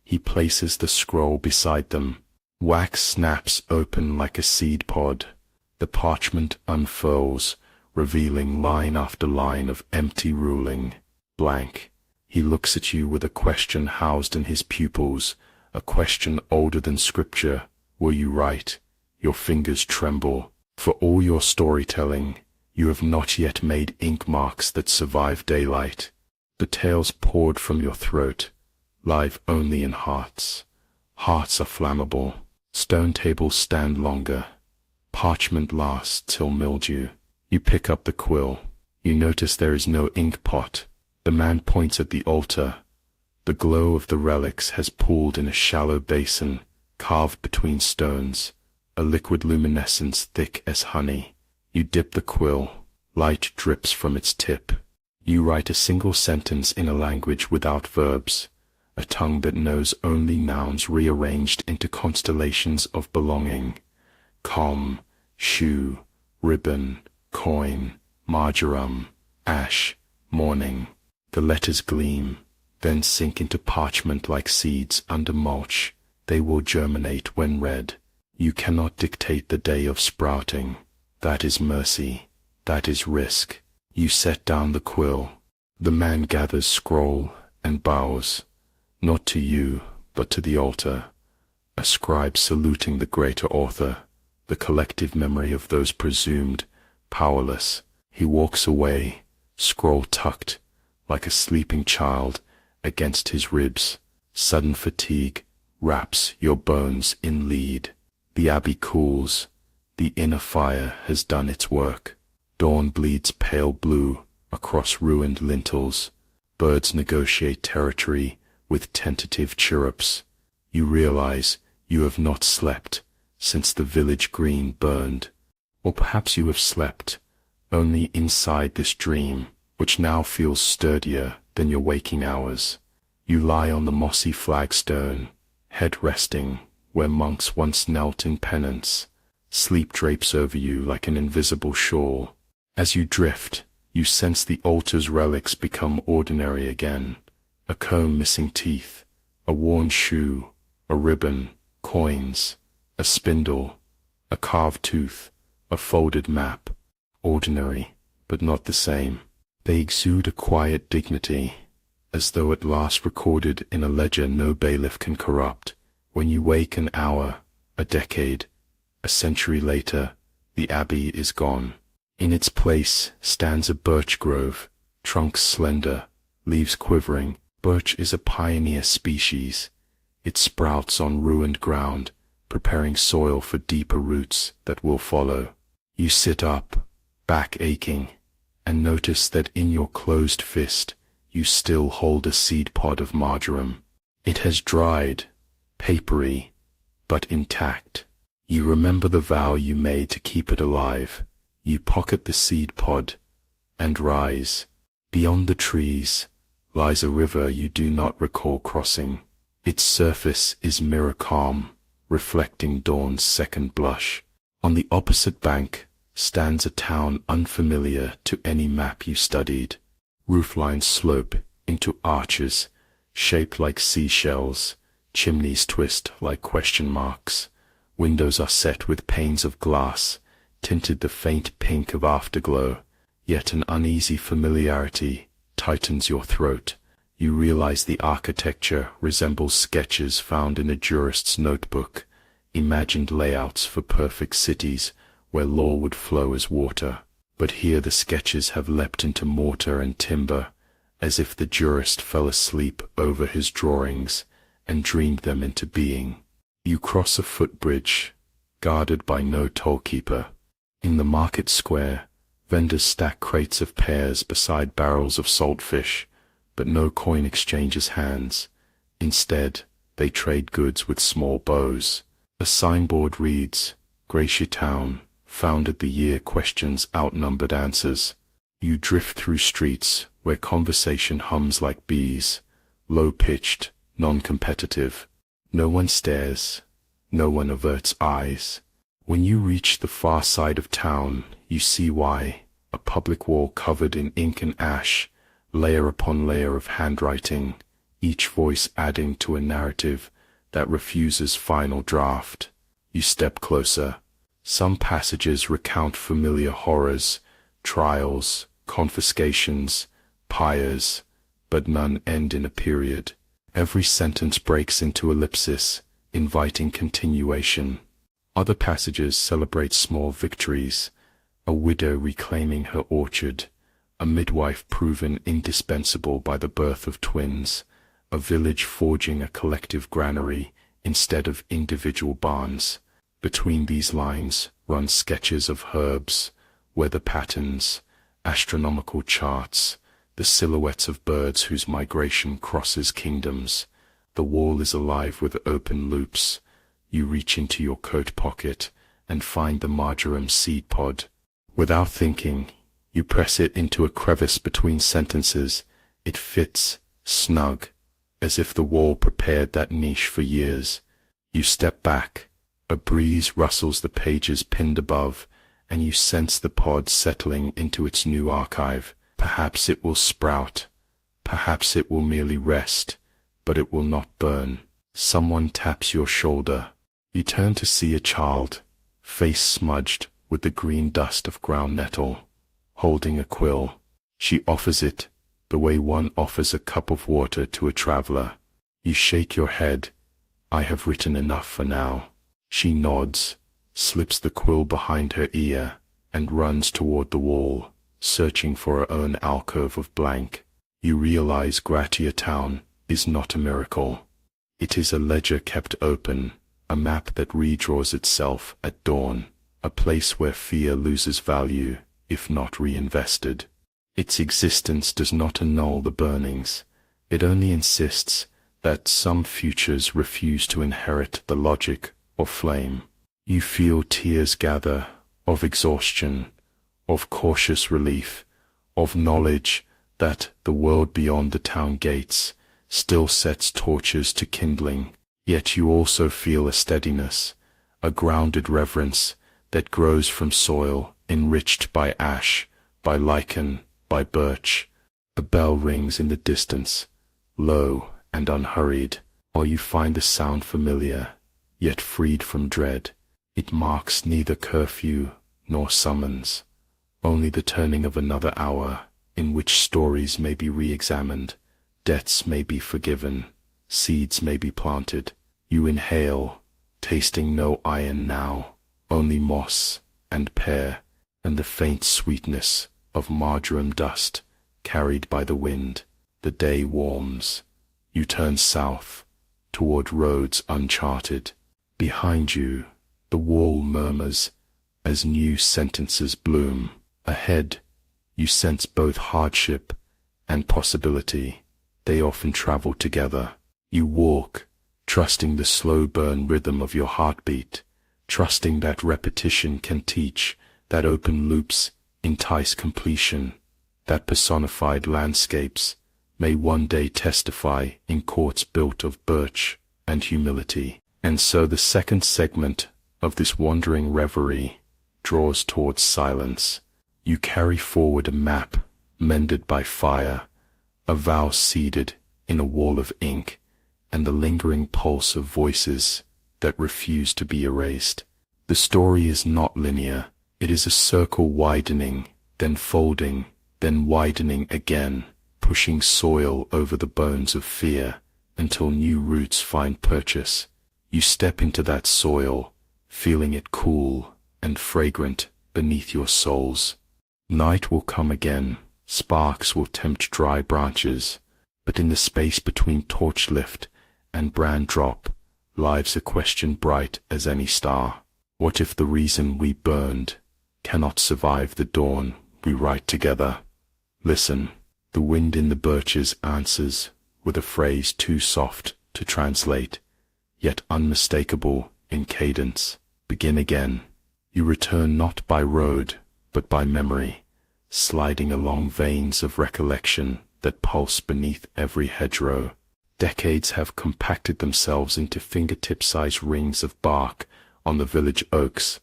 He places the scroll beside them. Wax snaps open like a seed pod. The parchment unfurls, revealing line after line of empty ruling. Blank. He looks at you with a question housed in his pupils, a question older than scripture. Were you right? Your fingers tremble. For all your storytelling, you have not yet made ink marks that survive daylight. The tales poured from your throat, live only in hearts. Hearts are flammable. Stone tables stand longer. Parchment lasts till mildew. You pick up the quill. You notice there is no ink pot. The man points at the altar. The glow of the relics has pooled in a shallow basin, carved between stones, a liquid luminescence thick as honey. You dip the quill. Light drips from its tip. You write a single sentence in a language without verbs, a tongue that knows only nouns rearranged into constellations of belonging. Comb, shoe, ribbon, coin, marjoram, ash, morning. The letters gleam, then sink into parchment like seeds under mulch. They will germinate when read. You cannot dictate the day of sprouting. That is mercy. That is risk. You set down the quill. The man gathers scroll and bows, not to you, but to the altar. A scribe saluting the greater author, the collective memory of those presumed powerless. He walks away, scroll tucked, like a sleeping child, against his ribs. Sudden fatigue wraps your bones in lead. The abbey cools. The inner fire has done its work. Dawn bleeds pale blue across ruined lintels. Birds negotiate territory with tentative chirrups. You realize you have not slept since the village green burned. Or perhaps you have slept, only inside this dream, which now feels sturdier than your waking hours. You lie on the mossy flagstone, head resting where monks once knelt in penance. Sleep drapes over you like an invisible shawl. As you drift, you sense the altar's relics become ordinary again. A comb missing teeth, a worn shoe, a ribbon, coins, a spindle, a carved tooth, a folded map. Ordinary, but not the same. They exude a quiet dignity, as though at last recorded in a ledger no bailiff can corrupt. When you wake an hour, a decade, a century later, the abbey is gone. In its place stands a birch grove, trunks slender, leaves quivering. Birch is a pioneer species. It sprouts on ruined ground, preparing soil for deeper roots that will follow. You sit up, back aching, and notice that in your closed fist you still hold a seed pod of marjoram. It has dried, papery, but intact. You remember the vow you made to keep it alive. You pocket the seed pod and rise. Beyond the trees lies a river you do not recall crossing. Its surface is mirror calm, reflecting dawn's second blush. On the opposite bank stands a town unfamiliar to any map you studied. Rooflines slope into arches, shaped like seashells. Chimneys twist like question marks. Windows are set with panes of glass, tinted the faint pink of afterglow. Yet an uneasy familiarity tightens your throat. You realize the architecture resembles sketches found in a jurist's notebook, imagined layouts for perfect cities where law would flow as water. But here the sketches have leapt into mortar and timber, as if the jurist fell asleep over his drawings and dreamed them into being. You cross a footbridge, guarded by no tollkeeper. In the market square, vendors stack crates of pears beside barrels of saltfish, but no coin exchanges hands. Instead, they trade goods with small bows. A signboard reads, "Gracia Town, founded the year questions outnumbered answers." You drift through streets where conversation hums like bees, low-pitched, non-competitive. No one stares, no one averts eyes. When you reach the far side of town, you see why. A public wall covered in ink and ash, layer upon layer of handwriting, each voice adding to a narrative that refuses final draft. You step closer. Some passages recount familiar horrors, trials, confiscations, pyres, but none end in a period. Every sentence breaks into ellipsis, inviting continuation. Other passages celebrate small victories, a widow reclaiming her orchard, a midwife proven indispensable by the birth of twins, a village forging a collective granary instead of individual barns. Between these lines run sketches of herbs, weather patterns, astronomical charts, the silhouettes of birds whose migration crosses kingdoms. The wall is alive with open loops. You reach into your coat pocket and find the marjoram seed pod. Without thinking, you press it into a crevice between sentences. It fits, snug, as if the wall prepared that niche for years. You step back. A breeze rustles the pages pinned above, and you sense the pod settling into its new archive. Perhaps it will sprout. Perhaps it will merely rest, but it will not burn. Someone taps your shoulder. You turn to see a child, face smudged with the green dust of ground nettle, holding a quill. She offers it, the way one offers a cup of water to a traveler. You shake your head. I have written enough for now. She nods, slips the quill behind her ear, and runs toward the wall, searching for her own alcove of blank. You realize Gratia Town is not a miracle. It is a ledger kept open, a map that redraws itself at dawn, a place where fear loses value, if not reinvested. Its existence does not annul the burnings. It only insists that some futures refuse to inherit the logic or flame. You feel tears gather, of exhaustion, of cautious relief, of knowledge that the world beyond the town gates still sets torches to kindling. Yet you also feel a steadiness, a grounded reverence that grows from soil enriched by ash, by lichen, by birch. A bell rings in the distance, low and unhurried, or you find the sound familiar, yet freed from dread. It marks neither curfew nor summons, only the turning of another hour in which stories may be re-examined, debts may be forgiven, seeds may be planted. You inhale, tasting no iron now, only moss and pear, and the faint sweetness of marjoram dust carried by the wind. The day warms. You turn south, toward roads uncharted. Behind you, the wall murmurs as new sentences bloom. Ahead, you sense both hardship and possibility. They often travel together. You walk, trusting the slow burn rhythm of your heartbeat, trusting that repetition can teach, that open loops entice completion, that personified landscapes may one day testify in courts built of birch and humility. And so the second segment of this wandering reverie draws towards silence. You carry forward a map mended by fire, a vow seeded in a wall of ink, and the lingering pulse of voices that refuse to be erased. The story is not linear. It is a circle widening, then folding, then widening again, pushing soil over the bones of fear until new roots find purchase. You step into that soil, feeling it cool and fragrant beneath your soles. Night will come again, sparks will tempt dry branches, but in the space between torch lift and brand drop lives a question bright as any star. What if the reason we burned cannot survive the dawn we write together? Listen, the wind in the birches answers with a phrase too soft to translate, yet unmistakable in cadence. Begin again. You return not by road, but by memory, sliding along veins of recollection that pulse beneath every hedgerow. Decades have compacted themselves into fingertip-sized rings of bark on the village oaks,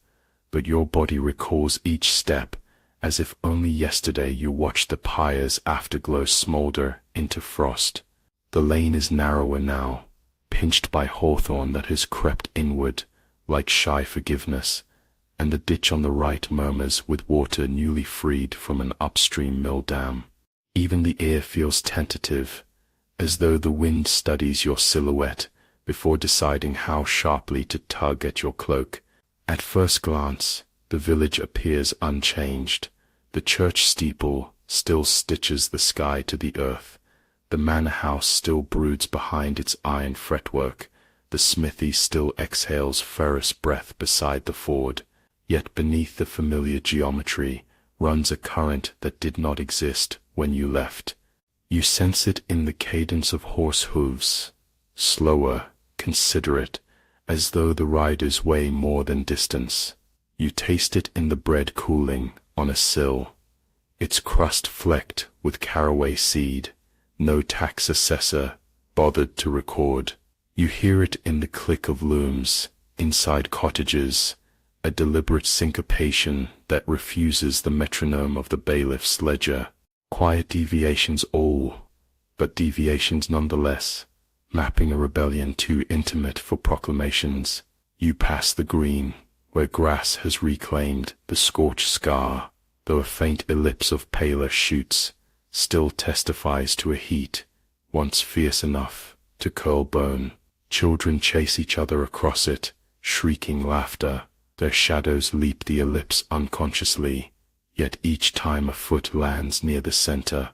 but your body recalls each step as if only yesterday you watched the pyre's afterglow smolder into frost. The lane is narrower now, pinched by hawthorn that has crept inward like shy forgiveness, and the ditch on the right murmurs with water newly freed from an upstream mill dam. Even the air feels tentative, as though the wind studies your silhouette before deciding how sharply to tug at your cloak. At first glance, the village appears unchanged. The church steeple still stitches the sky to the earth. The manor house still broods behind its iron fretwork. The smithy still exhales ferrous breath beside the ford. Yet beneath the familiar geometry runs a current that did not exist when you left. You sense it in the cadence of horse hooves, slower, considerate, as though the riders weigh more than distance. You taste it in the bread cooling on a sill, its crust flecked with caraway seed, no tax assessor bothered to record. You hear it in the click of looms inside cottages, a deliberate syncopation that refuses the metronome of the bailiff's ledger. Quiet deviations all, but deviations nonetheless, mapping a rebellion too intimate for proclamations. You pass the green, where grass has reclaimed the scorched scar, though a faint ellipse of paler shoots still testifies to a heat once fierce enough to curl bone. Children chase each other across it, shrieking laughter. Their shadows leap the ellipse unconsciously, yet each time a foot lands near the center,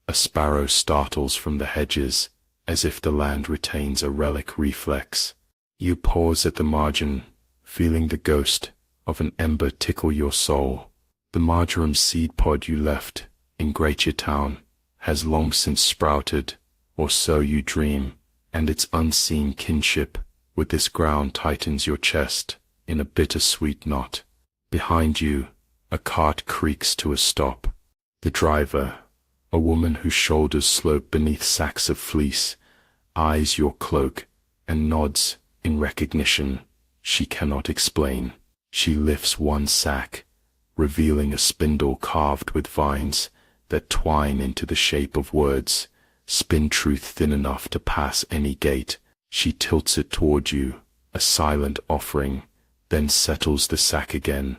a sparrow startles from the hedges, as if the land retains a relic reflex. You pause at the margin, feeling the ghost of an ember tickle your soul. The marjoram seed pod you left in Great Town has long since sprouted, or so you dream, and its unseen kinship with this ground tightens your chest in a bittersweet knot. Behind you, a cart creaks to a stop. The driver, a woman whose shoulders slope beneath sacks of fleece, eyes your cloak and nods in recognition she cannot explain. She lifts one sack, revealing a spindle carved with vines that twine into the shape of words, spin truth thin enough to pass any gate. She tilts it toward you, a silent offering, then settles the sack again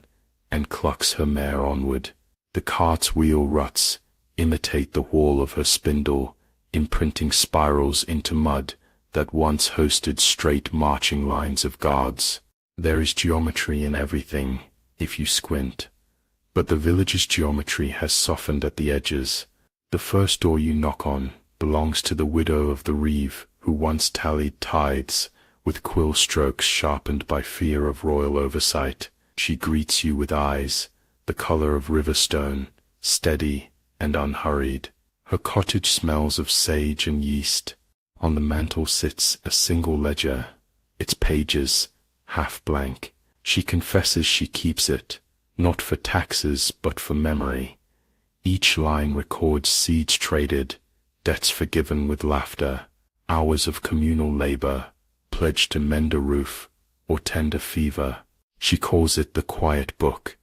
and clucks her mare onward. The cart's wheel ruts imitate the wall of her spindle, imprinting spirals into mud that once hosted straight marching lines of guards. There is geometry in everything, if you squint, but the village's geometry has softened at the edges. The first door you knock on belongs to the widow of the reeve who once tallied tithes with quill strokes sharpened by fear of royal oversight. She greets you with eyes the color of river stone, steady and unhurried. Her cottage smells of sage and yeast. On the mantel sits a single ledger, its pages half blank. She confesses she keeps it, not for taxes but for memory. Each line records seeds traded, debts forgiven with laughter, hours of communal labor, pledged to mend a roof or tend a fever. She calls it the quiet book,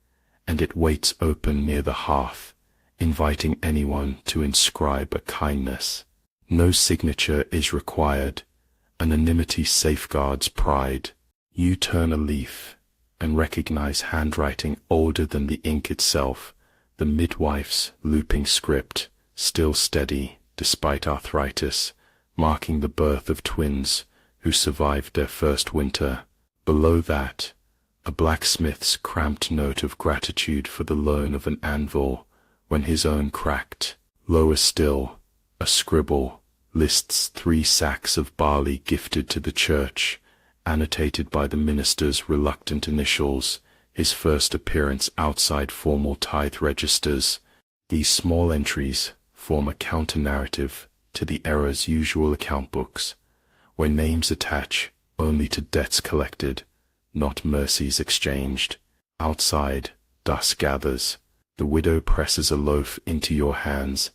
and it waits open near the hearth, inviting anyone to inscribe a kindness. No signature is required. Anonymity safeguards pride. You turn a leaf and recognize handwriting older than the ink itself, the midwife's looping script, still steady despite arthritis, marking the birth of twins who survived their first winter. Below that, a blacksmith's cramped note of gratitude for the loan of an anvil when his own cracked. Lower still, a scribble lists 3 sacks of barley gifted to the church, annotated by the minister's reluctant initials, his first appearance outside formal tithe registers. These small entries form a counter-narrative to the era's usual account books, where names attach only to debts collected, not mercies exchanged. Outside, dusk gathers. The widow presses a loaf into your hands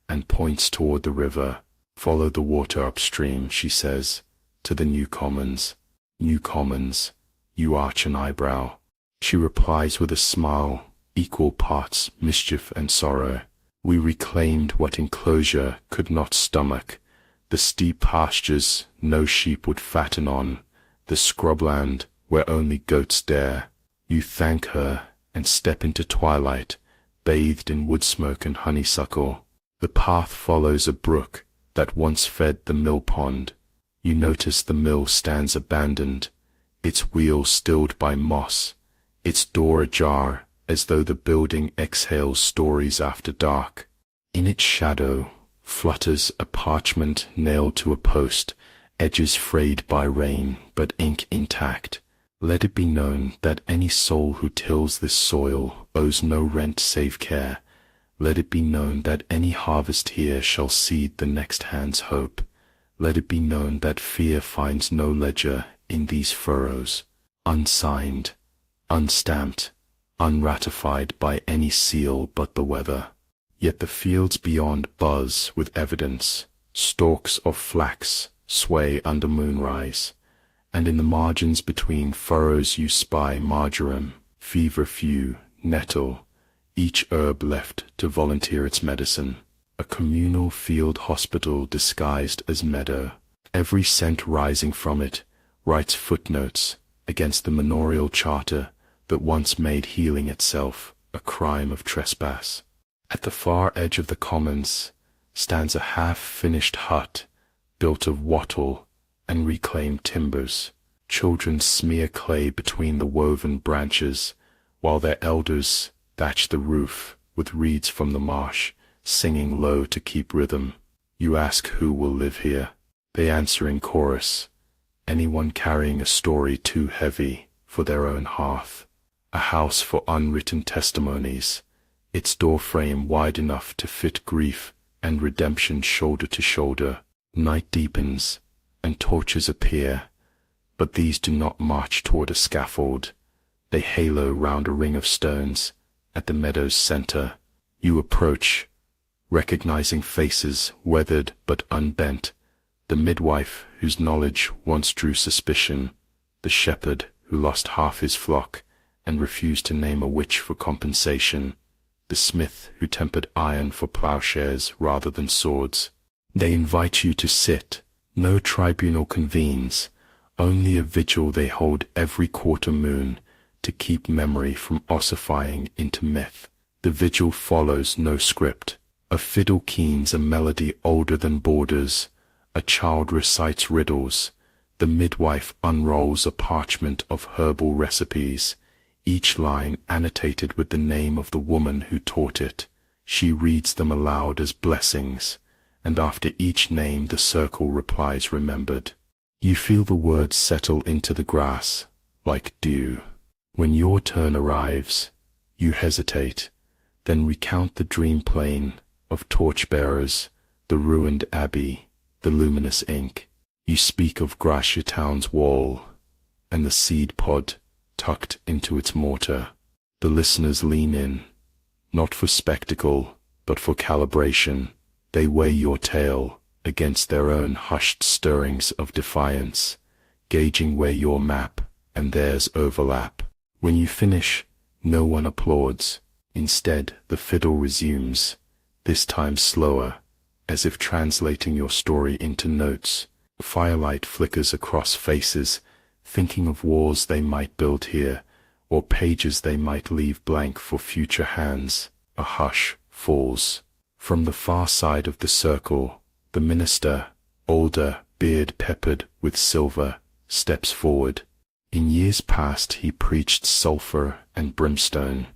and points toward the river. Follow the water upstream, she says, to the new commons. New commons, you arch an eyebrow. She replies with a smile, equal parts mischief and sorrow. We reclaimed what enclosure could not stomach, the steep pastures no sheep would fatten on, the scrubland where only goats dare. You thank her and step into twilight, bathed in wood smoke and honeysuckle. The path follows a brook that once fed the mill pond. You notice the mill stands abandoned, its wheels stilled by moss, its door ajar as though the building exhales stories after dark. In its shadow flutters a parchment nailed to a post, edges frayed by rain but ink intact. Let it be known that any soul who tills this soil owes no rent save care. Let it be known that any harvest here shall seed the next hand's hope. Let it be known that fear finds no ledger in these furrows, unsigned, unstamped, unratified by any seal but the weather. Yet the fields beyond buzz with evidence, stalks of flax sway under moonrise, and in the margins between furrows you spy marjoram, feverfew, nettle, each herb left to volunteer its medicine. A communal field hospital disguised as meadow. Every scent rising from it writes footnotes against the manorial charter that once made healing itself a crime of trespass. At the far edge of the commons stands a half-finished hut built of wattle and reclaimed timbers. Children smear clay between the woven branches, while their elders thatch the roof with reeds from the marsh, singing low to keep rhythm. You ask who will live here. They answer in chorus, anyone carrying a story too heavy for their own hearth. A house for unwritten testimonies, its doorframe wide enough to fit grief and redemption shoulder to shoulder. Night deepens, and torches appear, but these do not march toward a scaffold. They halo round a ring of stones at the meadow's center. You approach, recognizing faces weathered but unbent, the midwife whose knowledge once drew suspicion, the shepherd who lost half his flock and refused to name a witch for compensation, the smith who tempered iron for plowshares rather than swords. They invite you to sit. No tribunal convenes, only a vigil they hold every quarter moon to keep memory from ossifying into myth. The vigil follows no script. A fiddle keens a melody older than borders, a child recites riddles, the midwife unrolls a parchment of herbal recipes, each line annotated with the name of the woman who taught it. She reads them aloud as blessings, and after each name the circle replies remembered. You feel the words settle into the grass, like dew. When your turn arrives, you hesitate, then recount the dream plane of torchbearers, the ruined abbey, the luminous ink. You speak of Gracia Town's wall, and the seed pod tucked into its mortar. The listeners lean in, not for spectacle, but for calibration. They weigh your tale against their own hushed stirrings of defiance, gauging where your map and theirs overlap. When you finish, no one applauds. Instead, the fiddle resumes, this time slower, as if translating your story into notes. Firelight flickers across faces, thinking of walls they might build here, or pages they might leave blank for future hands. A hush falls. From the far side of the circle, the minister, older, beard peppered with silver, steps forward. In years past he preached sulphur and brimstone.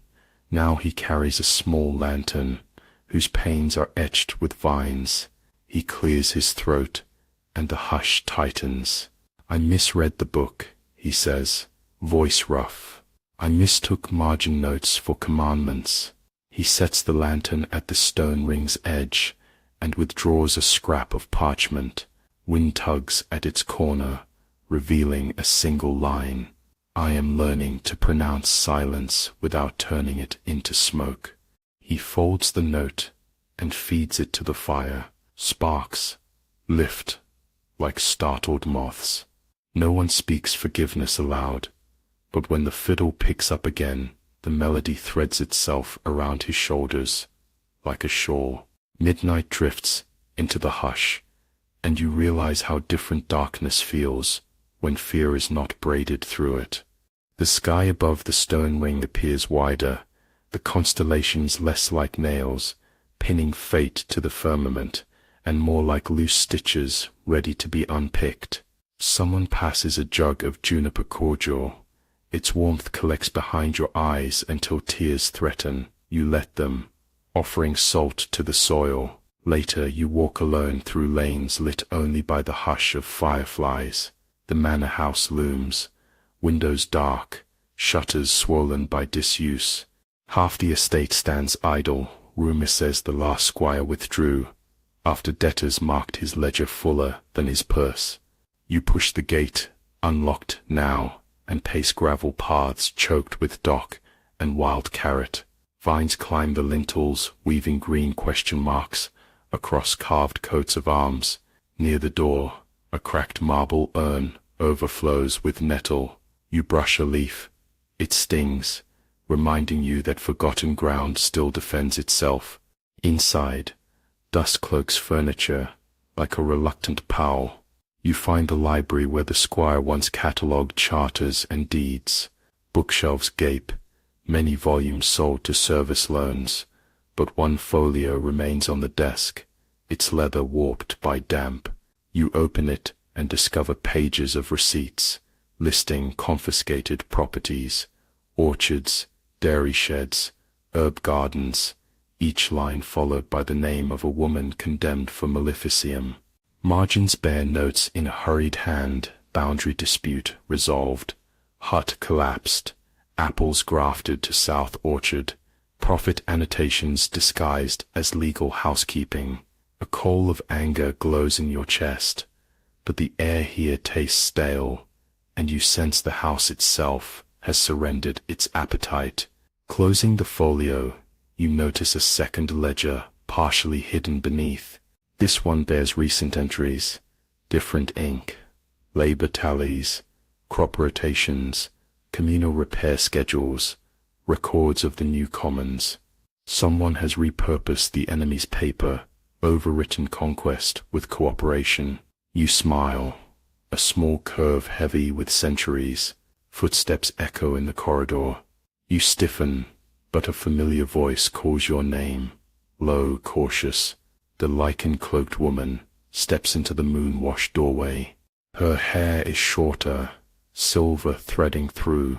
Now he carries a small lantern, whose panes are etched with vines. He clears his throat, and the hush tightens. I misread the book, he says, voice rough. I mistook margin notes for commandments. He sets the lantern at the stone ring's edge, and withdraws a scrap of parchment. Wind tugs at its corner, revealing a single line. I am learning to pronounce silence without turning it into smoke. He folds the note and feeds it to the fire. Sparks lift like startled moths. No one speaks forgiveness aloud, but when the fiddle picks up again, the melody threads itself around his shoulders like a shawl. Midnight drifts into the hush, and you realize how different darkness feels when fear is not braided through it. The sky above the stone ring appears wider, the constellations less like nails, pinning fate to the firmament, and more like loose stitches ready to be unpicked. Someone passes a jug of juniper cordial. Its warmth collects behind your eyes until tears threaten. You let them, offering salt to the soil. Later you walk alone through lanes lit only by the hush of fireflies. The manor house looms, windows dark, shutters swollen by disuse. Half the estate stands idle. Rumor says the last squire withdrew, after debtors marked his ledger fuller than his purse. You push the gate, unlocked now, and pace gravel paths choked with dock and wild carrot. Vines climb the lintels, weaving green question marks across carved coats of arms. Near the door, a cracked marble urn overflows with nettle. You brush a leaf. It stings, reminding you that forgotten ground still defends itself. Inside, dust cloaks furniture like a reluctant pall. You find the library where the squire once catalogued charters and deeds. Bookshelves gape, many volumes sold to service loans, but one folio remains on the desk, its leather warped by damp. You open it and discover pages of receipts, listing confiscated properties, orchards, dairy sheds, herb gardens, each line followed by the name of a woman condemned for maleficium. Margins bear notes in a hurried hand, boundary dispute resolved, hut collapsed, apples grafted to south orchard, profit annotations disguised as legal housekeeping. A coal of anger glows in your chest, but the air here tastes stale, and you sense the house itself has surrendered its appetite. Closing the folio, you notice a second ledger partially hidden beneath. This one bears recent entries, different ink, labor tallies, crop rotations, communal repair schedules, records of the new commons. Someone has repurposed the enemy's paper, overwritten conquest with cooperation. You smile, a small curve heavy with centuries. Footsteps echo in the corridor. You stiffen, but a familiar voice calls your name, low, cautious. The lichen-cloaked woman steps into the moon-washed doorway. Her hair is shorter, silver threading through.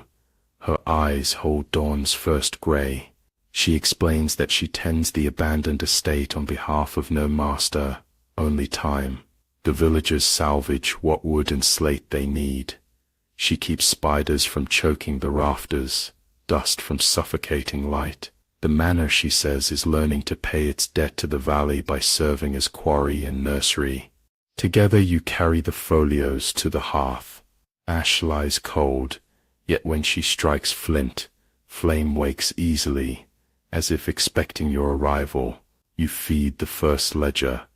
Her eyes hold dawn's first grey. She explains that she tends the abandoned estate on behalf of no master, only time. The villagers salvage what wood and slate they need. She keeps spiders from choking the rafters, dust from suffocating light. The manor, she says, is learning to pay its debt to the valley by serving as quarry and nursery. Together you carry the folios to the hearth. Ash lies cold, yet when she strikes flint, flame wakes easily, as if expecting your arrival. You feed the first ledger,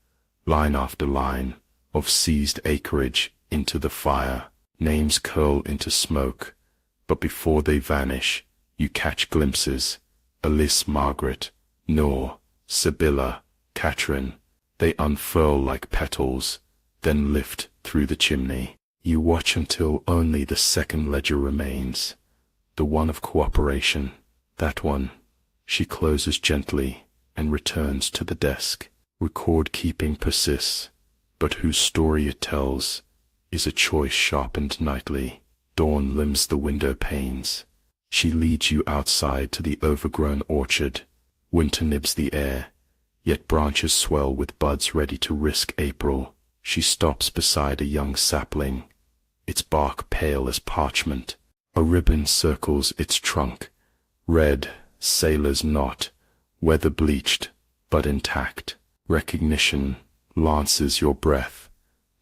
line after line, of seized acreage into the fire. Names curl into smoke, but before they vanish, you catch glimpses. Alice, Margaret, Noor, Sibylla, Catherine. They unfurl like petals, then lift through the chimney. You watch until only the second ledger remains, the one of cooperation. That one. She closes gently and returns to the desk. Record-keeping persists, but whose story it tells is a choice sharpened nightly. Dawn limns the window panes. She leads you outside to the overgrown orchard. Winter nibs the air, yet branches swell with buds ready to risk April. She stops beside a young sapling, its bark pale as parchment. A ribbon circles its trunk, red, sailor's knot, weather-bleached, but intact. Recognition lances your breath.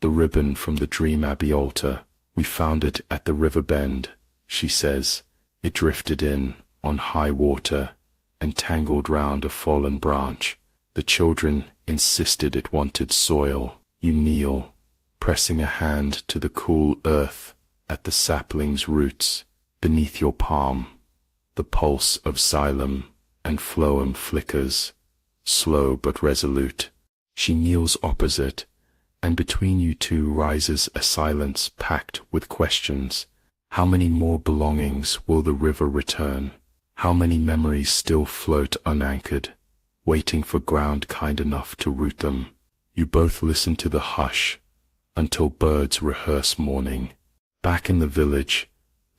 The ribbon from the Dream Abbey altar. We found it at the river bend, she says. It drifted in, on high water, and tangled round a fallen branch. The children insisted it wanted soil. You kneel, pressing a hand to the cool earth at the sapling's roots. Beneath your palm, the pulse of xylem and phloem flickers, slow but resolute. She kneels opposite, and between you two rises a silence packed with questions. How many more belongings will the river return? How many memories still float unanchored, waiting for ground kind enough to root them? You both listen to the hush until birds rehearse morning. Back in the village,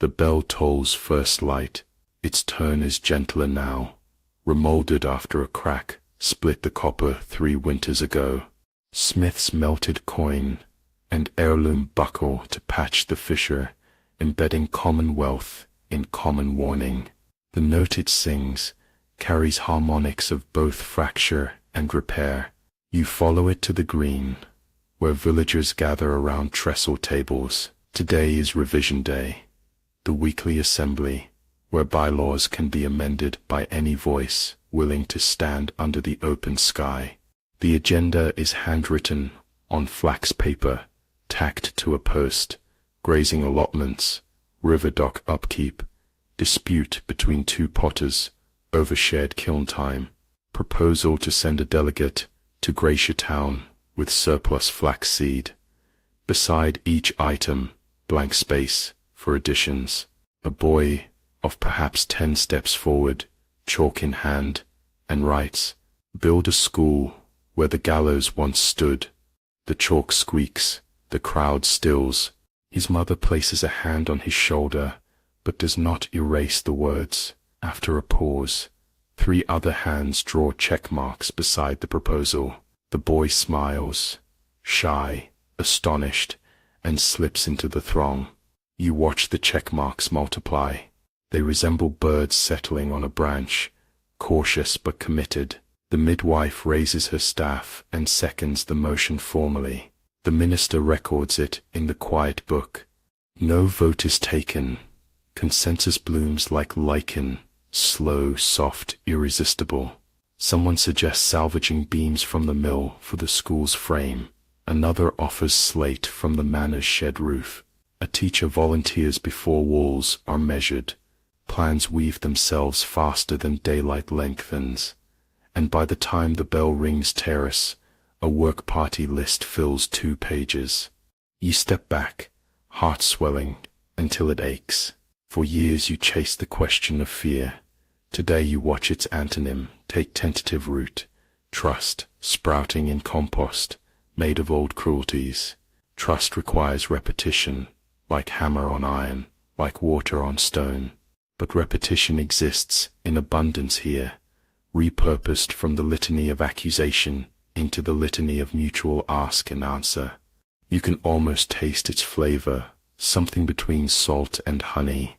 the bell tolls first light. Its turn is gentler now, remolded after a crack split the copper 3 winters ago. Smith's melted coin and heirloom buckle to patch the fissure, embedding commonwealth in common warning. The note it sings carries harmonics of both fracture and repair. You follow it to the green, where villagers gather around trestle tables. Today is revision day, the weekly assembly, where bylaws can be amended by any voice willing to stand under the open sky. The agenda is handwritten on flax paper, tacked to a post, grazing allotments, river dock upkeep, dispute between two potters over shared kiln time, proposal to send a delegate to Gracia Town with surplus flaxseed. Beside each item, blank space for additions. A boy of perhaps 10 steps forward, chalk in hand, and writes, "Build a school where the gallows once stood." The chalk squeaks, the crowd stills. His mother places a hand on his shoulder, but does not erase the words. After a pause, 3 other hands draw check marks beside the proposal. The boy smiles, shy, astonished, and slips into the throng. You watch the check marks multiply. They resemble birds settling on a branch, cautious but committed. The midwife raises her staff and seconds the motion formally. The minister records it in the quiet book. No vote is taken. Consensus blooms like lichen, slow, soft, irresistible. Someone suggests salvaging beams from the mill for the school's frame. Another offers slate from the manor's shed roof. A teacher volunteers before walls are measured. Plans weave themselves faster than daylight lengthens. And by the time the bell rings terrace, a work party list fills 2 pages. You step back, heart swelling, until it aches. For years you chase the question of fear. Today you watch its antonym take tentative root. Trust, sprouting in compost, made of old cruelties. Trust requires repetition, like hammer on iron, like water on stone. But repetition exists in abundance here, repurposed from the litany of accusation into the litany of mutual ask and answer. You can almost taste its flavor, something between salt and honey,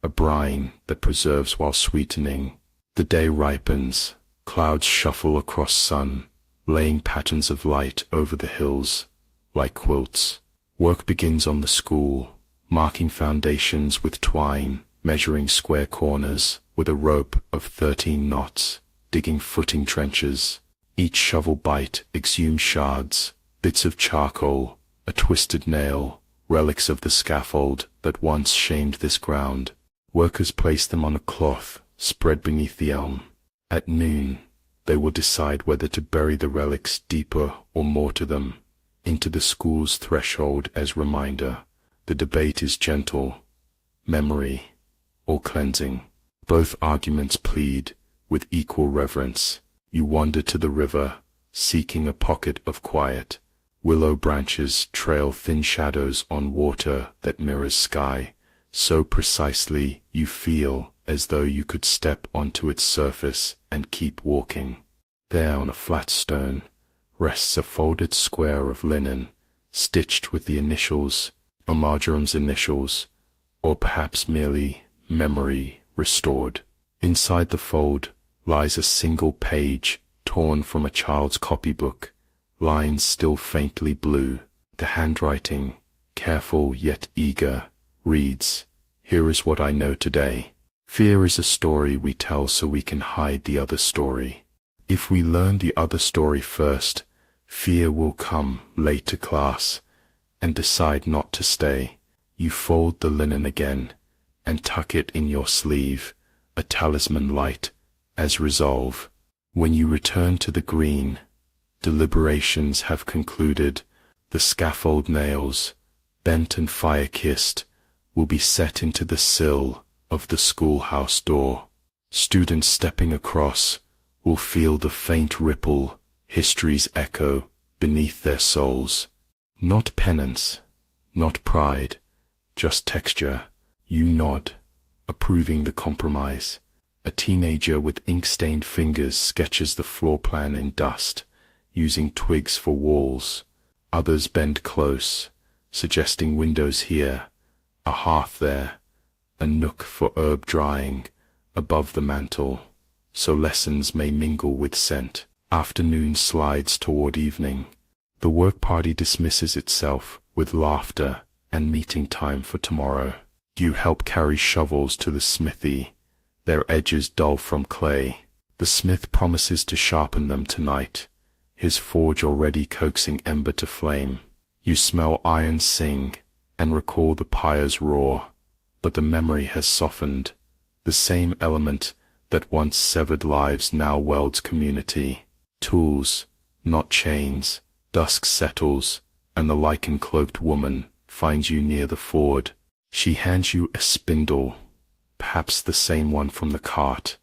a brine that preserves while sweetening. The day ripens, clouds shuffle across sun, laying patterns of light over the hills, like quilts. Work begins on the school, marking foundations with twine, measuring square corners with a rope of 13 knots, digging footing trenches. Each shovel bite exhumes shards, bits of charcoal, a twisted nail, relics of the scaffold that once shamed this ground. Workers place them on a cloth spread beneath the elm. At noon, they will decide whether to bury the relics deeper or mortar them into the school's threshold as reminder. The debate is gentle, memory or cleansing. Both arguments plead with equal reverence. You wander to the river, seeking a pocket of quiet. Willow branches trail thin shadows on water that mirrors sky, so precisely you feel as though you could step onto its surface and keep walking. There on a flat stone rests a folded square of linen, stitched with the initials, or Marjorie's initials, or perhaps merely memory restored. Inside the fold lies a single page torn from a child's copybook, lines still faintly blue. The handwriting, careful yet eager, reads, "Here is what I know today. Fear is a story we tell so we can hide the other story. If we learn the other story first, fear will come late to class and decide not to stay." You fold the linen again and tuck it in your sleeve, a talisman light as resolve. When you return to the green, deliberations have concluded. The scaffold nails, bent and fire-kissed, will be set into the sill of the schoolhouse door. Students stepping across will feel the faint ripple, history's echo, beneath their soles. Not penance, not pride, just texture. You nod, approving the compromise. A teenager with ink-stained fingers sketches the floor plan in dust, using twigs for walls. Others bend close, suggesting windows here, a hearth there, a nook for herb drying above the mantel, so lessons may mingle with scent. Afternoon slides toward evening. The work party dismisses itself with laughter and meeting time for tomorrow. You help carry shovels to the smithy, their edges dull from clay. The smith promises to sharpen them tonight, his forge already coaxing ember to flame. You smell iron sing and recall the pyre's roar, but the memory has softened. The same element that once severed lives now welds community. Tools, not chains. Dusk settles, and the lichen-cloaked woman finds you near the ford. She hands you a spindle, perhaps the same one from the cart,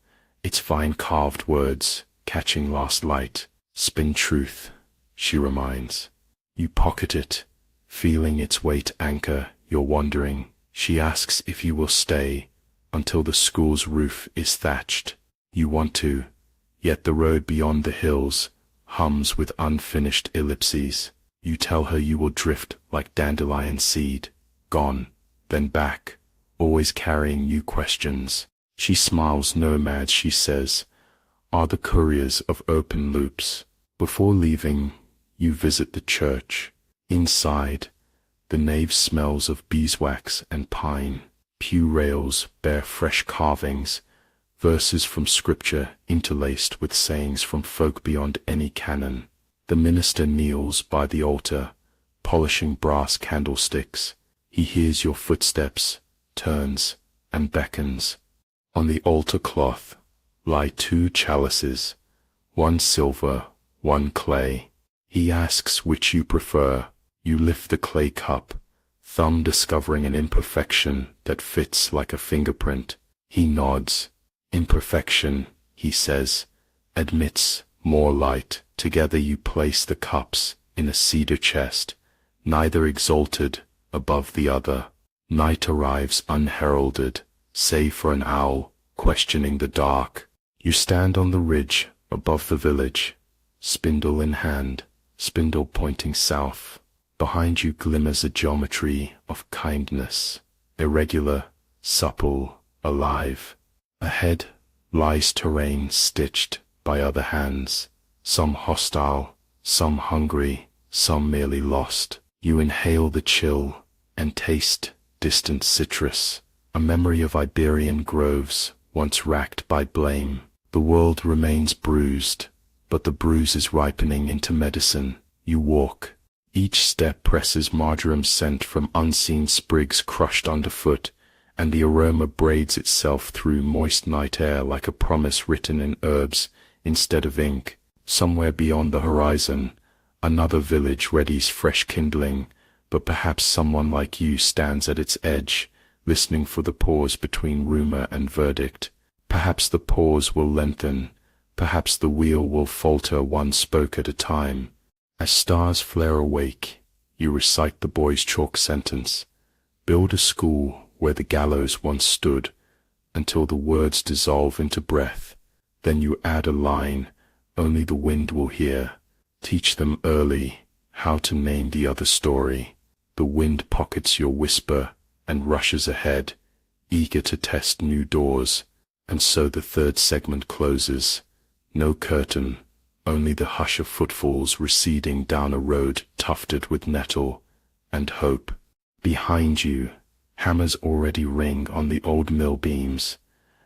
its vine-carved words catching last light. Spin truth, she reminds. You pocket it, feeling its weight anchor your wandering. She asks if you will stay until the school's roof is thatched. You want to, yet the road beyond the hills hums with unfinished ellipses. You tell her you will drift like dandelion seed, gone, then back, always carrying new questions. She smiles. Nomads, she says, are the couriers of open loops. Before leaving, you visit the church. Inside, the nave smells of beeswax and pine. Pew rails bear fresh carvings, verses from scripture interlaced with sayings from folk beyond any canon. The minister kneels by the altar, polishing brass candlesticks. He hears your footsteps, turns, and beckons. On the altar cloth lie 2 chalices, one silver, one clay. He asks which you prefer. You lift the clay cup, thumb discovering an imperfection that fits like a fingerprint. He nods. Imperfection, he says, admits more light. Together you place the cups in a cedar chest, neither exalted above the other. Night arrives unheralded, save for an owl questioning the dark. You stand on the ridge above the village, spindle in hand, spindle pointing south. Behind you glimmers a geometry of kindness, irregular, supple, alive. Ahead lies terrain stitched by other hands, some hostile, some hungry, some merely lost. You inhale the chill and taste distant citrus, a memory of Iberian groves once racked by blame. The world remains bruised, but the bruise is ripening into medicine. You walk. Each step presses marjoram scent from unseen sprigs crushed underfoot, and the aroma braids itself through moist night air like a promise written in herbs instead of ink. Somewhere beyond the horizon, another village readies fresh kindling, but perhaps someone like you stands at its edge, listening for the pause between rumor and verdict. Perhaps the pause will lengthen, perhaps the wheel will falter one spoke at a time. As stars flare awake, you recite the boy's chalk sentence. Build a school where the gallows once stood, until the words dissolve into breath. Then you add a line only the wind will hear. Teach them early how to name the other story. The wind pockets your whisper and rushes ahead, eager to test new doors. And so the third segment closes. No curtain, only the hush of footfalls receding down a road tufted with nettle and hope. Behind you, hammers already ring on the old mill beams,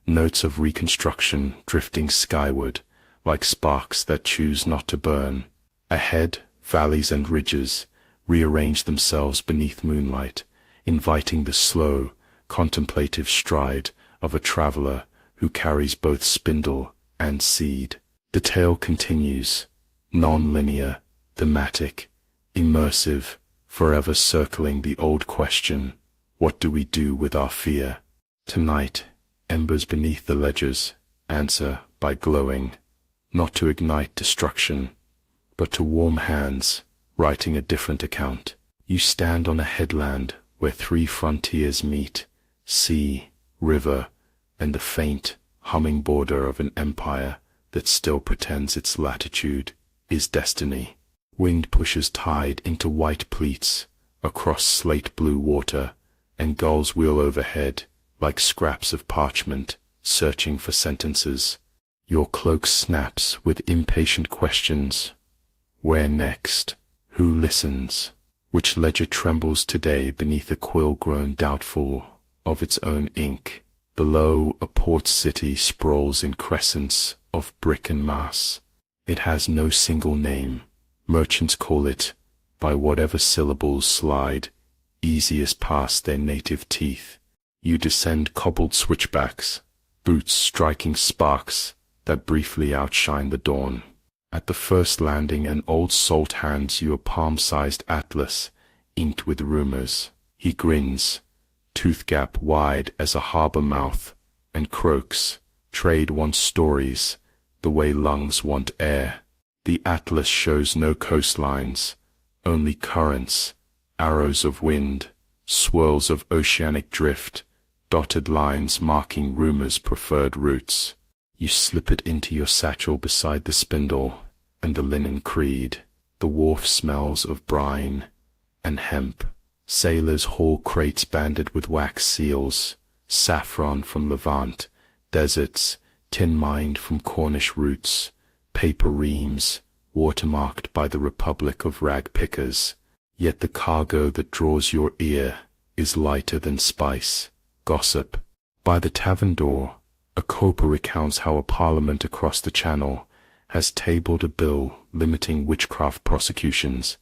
notes of reconstruction drifting skyward like sparks that choose not to burn. Ahead, valleys and ridges rearrange themselves beneath moonlight, inviting the slow, contemplative stride of a traveler who carries both spindle and seed. The tale continues, non-linear, thematic, immersive, forever circling the old question, what do we do with our fear? Tonight, embers beneath the ledgers answer by glowing, not to ignite destruction, but to warm hands, writing a different account. You stand on a headland where 3 frontiers meet, sea, river, and the faint, humming border of an empire that still pretends its latitude is destiny. Wind pushes tide into white pleats across slate-blue water, and gulls wheel overhead like scraps of parchment, searching for sentences. Your cloak snaps with impatient questions. Where next? Who listens? Which ledger trembles today beneath a quill grown doubtful of its own ink? Below, a port city sprawls in crescents of brick and mass. It has no single name. Merchants call it by whatever syllables slide easiest past their native teeth. You descend cobbled switchbacks, boots striking sparks that briefly outshine the dawn. At the first landing, an old salt hands you a palm-sized atlas, inked with rumors. He grins, tooth gap wide as a harbor mouth, and croaks, "Trade wants stories, the way lungs want air." The atlas shows no coastlines, only currents, arrows of wind, swirls of oceanic drift, dotted lines marking rumors' preferred routes. You slip it into your satchel beside the spindle and the linen creed. The wharf smells of brine and hemp. Sailors haul crates banded with wax seals, saffron from Levant, deserts, tin mined from Cornish roots, paper reams, watermarked by the Republic of rag pickers. Yet the cargo that draws your ear is lighter than spice, gossip. By the tavern door, a cobra recounts how a parliament across the channel has tabled a bill limiting witchcraft prosecutions,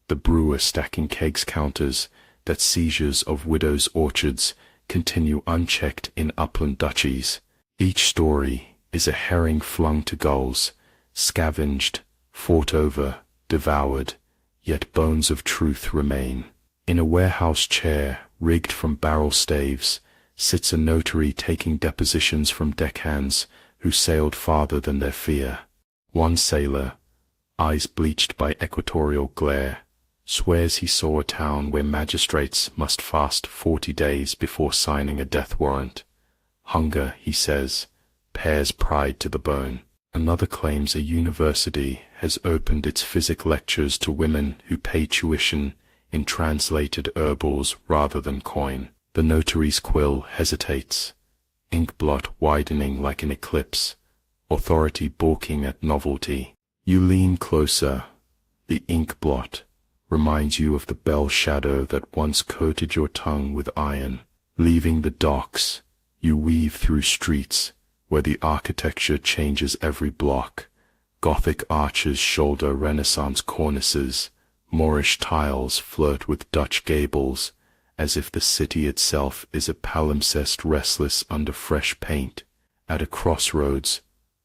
the brewer stacking kegs counters that seizures of widows' orchards continue unchecked in upland duchies. Each story is a herring flung to gulls, scavenged, fought over, devoured, yet bones of truth remain. In a warehouse chair, rigged from barrel staves, sits a notary taking depositions from deckhands who sailed farther than their fear. One sailor, eyes bleached by equatorial glare, swears he saw a town where magistrates must fast 40 days before signing a death warrant. Hunger, he says, pares pride to the bone. Another claims a university has opened its physics lectures to women who pay tuition in translated herbals rather than coin. The notary's quill hesitates, ink blot widening like an eclipse, authority balking at novelty. You lean closer. The ink blot reminds you of the bell shadow that once coated your tongue with iron. Leaving the docks, you weave through streets where the architecture changes every block. Gothic arches shoulder Renaissance cornices, Moorish tiles flirt with Dutch gables, as if the city itself is a palimpsest restless under fresh paint. At a crossroads,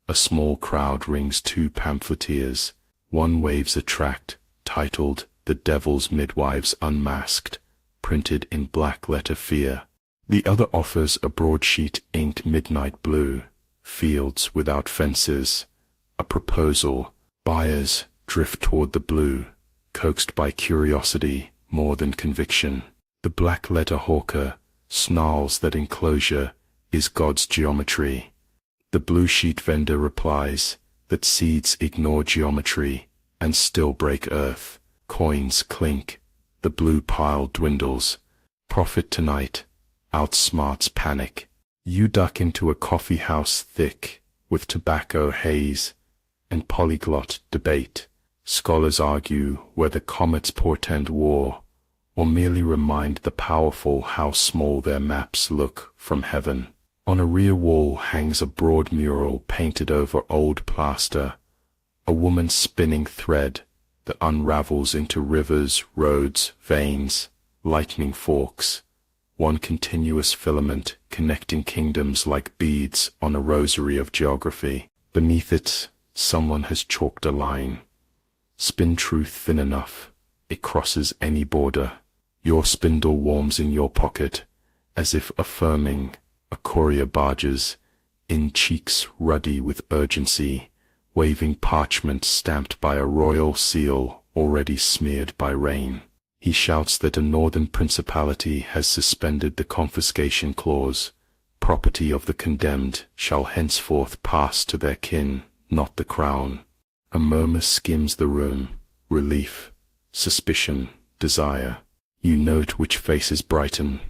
a small crowd rings two pamphleteers. One waves a tract titled "The Devil's Midwives Unmasked," printed in black letter fear. The other offers a broadsheet inked midnight blue, "Fields without fences," a proposal. Buyers drift toward the blue, coaxed by curiosity more than conviction. The black letter hawker snarls that enclosure is God's geometry. The blue sheet vendor replies that seeds ignore geometry and still break earth. Coins clink, the blue pile dwindles. Profit tonight outsmarts panic. You duck into a coffee house thick with tobacco haze and polyglot debate. Scholars argue whether comets portend war or merely remind the powerful how small their maps look from heaven. On a rear wall hangs a broad mural painted over old plaster, a woman spinning thread that unravels into rivers, roads, veins, lightning forks, one continuous filament connecting kingdoms like beads on a rosary of geography. Beneath it, someone has chalked a line. Spin truth thin enough, it crosses any border. Your spindle warms in your pocket, as if affirming. A courier barges, in cheeks ruddy with urgency, waving parchment stamped by a royal seal already smeared by rain. He shouts that a northern principality has suspended the confiscation clause. Property of the condemned shall henceforth pass to their kin, not the crown. A murmur skims the room, relief, suspicion, desire. You note which faces brighten.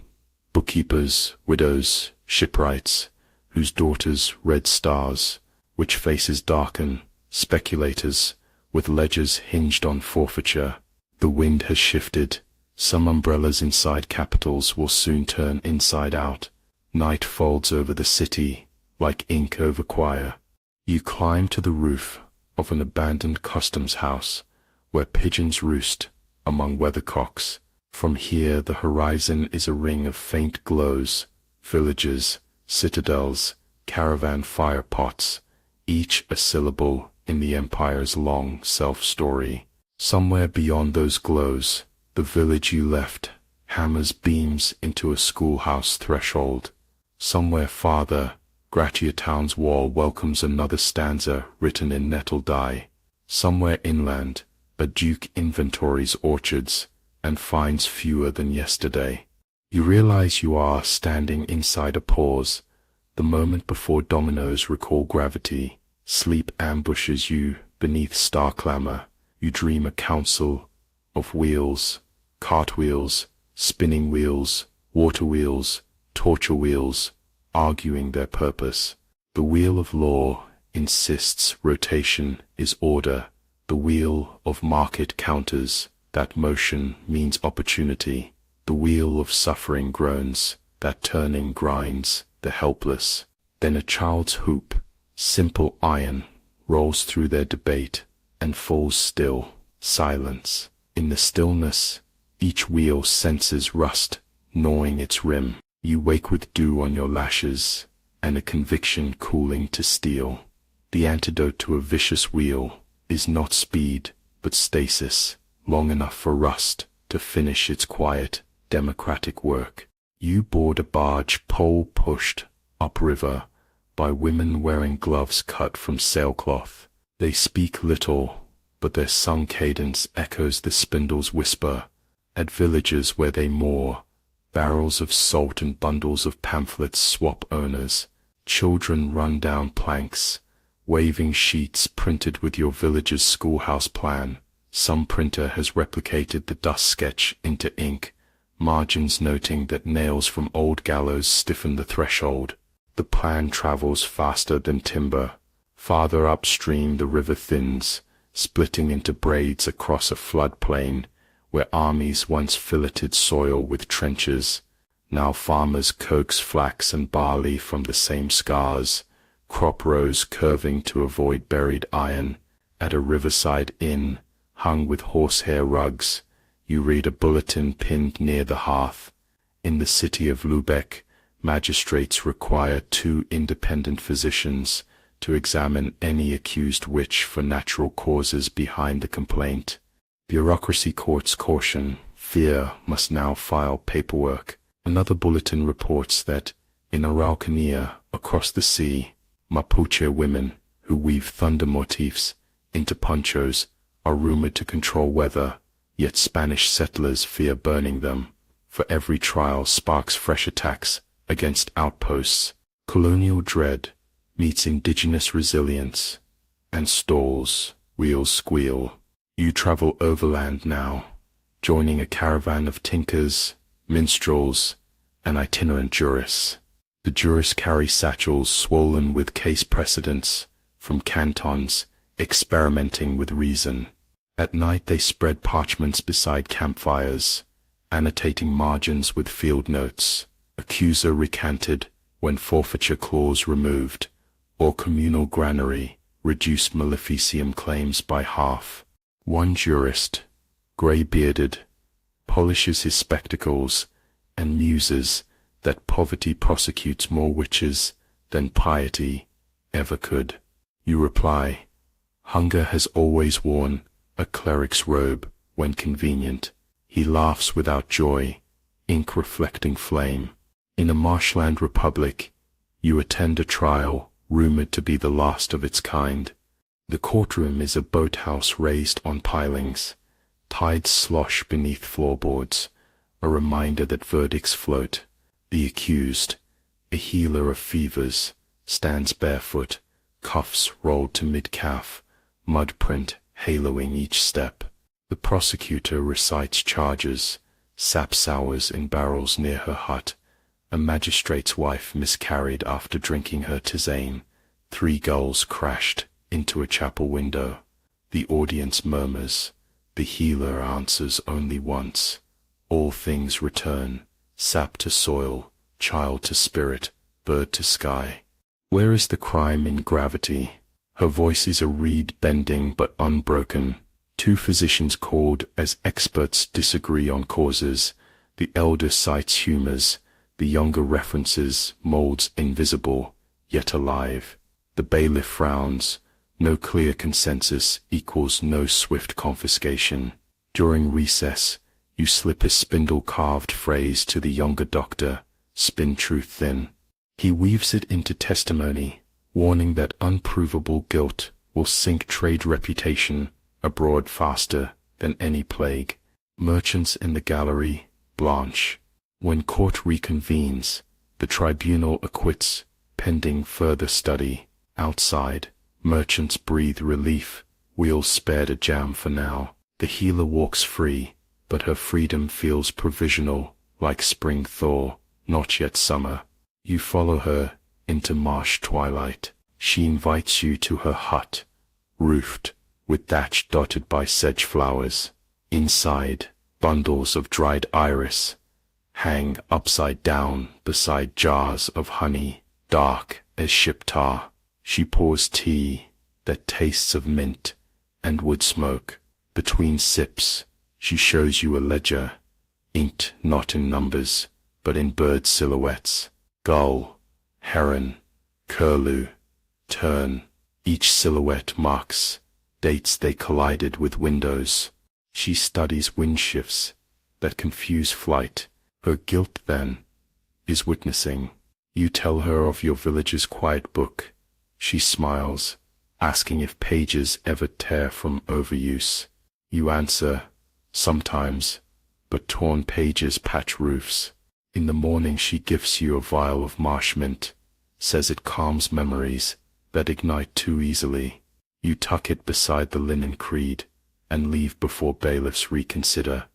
Bookkeepers, widows, shipwrights, whose daughters read stars, which faces darken, speculators, with ledgers hinged on forfeiture. The wind has shifted. Some umbrellas inside capitals will soon turn inside out. Night folds over the city, like ink over choir. You climb to the roof of an abandoned customs house, where pigeons roost among weathercocks. From here the horizon is a ring of faint glows, villages, citadels, caravan fire pots, each a syllable in the empire's long self-story. Somewhere beyond those glows, the village you left hammers beams into a schoolhouse threshold. Somewhere farther, Gratiatown's wall welcomes another stanza written in nettle dye. Somewhere inland, a duke inventories orchards and finds fewer than yesterday. You realize you are standing inside a pause, the moment before dominoes recall gravity. Sleep ambushes you beneath star clamor. You dream a council of wheels, cartwheels, spinning wheels, water wheels, torture wheels, arguing their purpose. The wheel of law insists rotation is order. The wheel of market counters that motion means opportunity. The wheel of suffering groans, that turning grinds the helpless. Then a child's hoop, simple iron, rolls through their debate and falls still. Silence. In the stillness, each wheel senses rust gnawing its rim. You wake with dew on your lashes and a conviction cooling to steel. The antidote to a vicious wheel is not speed, but stasis, long enough for rust to finish its quiet, democratic work. You board a barge pole-pushed upriver by women wearing gloves cut from sailcloth. They speak little, but their sung cadence echoes the spindle's whisper. At villages where they moor, barrels of salt and bundles of pamphlets swap owners. Children run down planks, waving sheets printed with your village's schoolhouse plan. Some printer has replicated the dust sketch into ink, margins noting that nails from old gallows stiffen the threshold. The plan travels faster than timber. Farther upstream the river thins, splitting into braids across a floodplain where armies once filleted soil with trenches. Now farmers coax flax and barley from the same scars, crop rows curving to avoid buried iron. At a riverside inn, hung with horsehair rugs, you read a bulletin pinned near the hearth. In the city of Lubeck, magistrates require 2 independent physicians to examine any accused witch for natural causes behind the complaint. Bureaucracy courts caution, fear must now file paperwork. Another bulletin reports that, in Araucania, across the sea, Mapuche women, who weave thunder motifs into ponchos, are rumored to control weather, yet Spanish settlers fear burning them. For every trial sparks fresh attacks against outposts. Colonial dread meets indigenous resilience, and stalls, wheels squeal. You travel overland now, joining a caravan of tinkers, minstrels, and itinerant jurists. The jurists carry satchels swollen with case precedents from cantons, experimenting with reason. At night they spread parchments beside campfires, annotating margins with field notes. Accuser recanted when forfeiture clause removed, or communal granary reduced maleficium claims by half. One jurist, grey-bearded, polishes his spectacles and muses that poverty prosecutes more witches than piety ever could. You reply, hunger has always worn a cleric's robe when convenient. He laughs without joy, ink reflecting flame. In a marshland republic, you attend a trial rumored to be the last of its kind. The courtroom is a boathouse raised on pilings. Tides slosh beneath floorboards, a reminder that verdicts float. The accused, a healer of fevers, stands barefoot, cuffs rolled to mid-calf, mud print haloing each step. The prosecutor recites charges, sap sours in barrels near her hut. A magistrate's wife miscarried after drinking her tisane. 3 gulls crashed into a chapel window. The audience murmurs. The healer answers only once. All things return, sap to soil, child to spirit, bird to sky. Where is the crime in gravity? Her voice is a reed bending but unbroken, Two physicians called as experts disagree on causes. The elder cites humors, the younger references molds invisible, yet alive. The bailiff frowns. No clear consensus equals no swift confiscation. During recess, you slip a spindle-carved phrase to the younger doctor, spin truth thin. He weaves it into testimony, warning that unprovable guilt will sink trade reputation abroad faster than any plague. Merchants in the gallery blanch. When court reconvenes, the tribunal acquits, pending further study. Outside, merchants breathe relief, wheels spared a jam for now. The healer walks free, but her freedom feels provisional, like spring thaw, not yet summer. You follow her into marsh twilight. She invites you to her hut, roofed, with thatch dotted by sedge flowers. Inside, bundles of dried iris hang upside down beside jars of honey, dark as ship tar. She pours tea that tastes of mint and wood smoke. Between sips, she shows you a ledger, inked not in numbers, but in bird silhouettes. Gull, heron, curlew, tern. Each silhouette marks dates they collided with windows. She studies wind shifts that confuse flight. Her guilt, then, is witnessing. You tell her of your village's quiet book. She smiles, asking if pages ever tear from overuse. You answer, sometimes, but torn pages patch roofs. In the morning she gives you a vial of marsh mint, says it calms memories that ignite too easily. You tuck it beside the linen creed, and leave before bailiffs reconsider.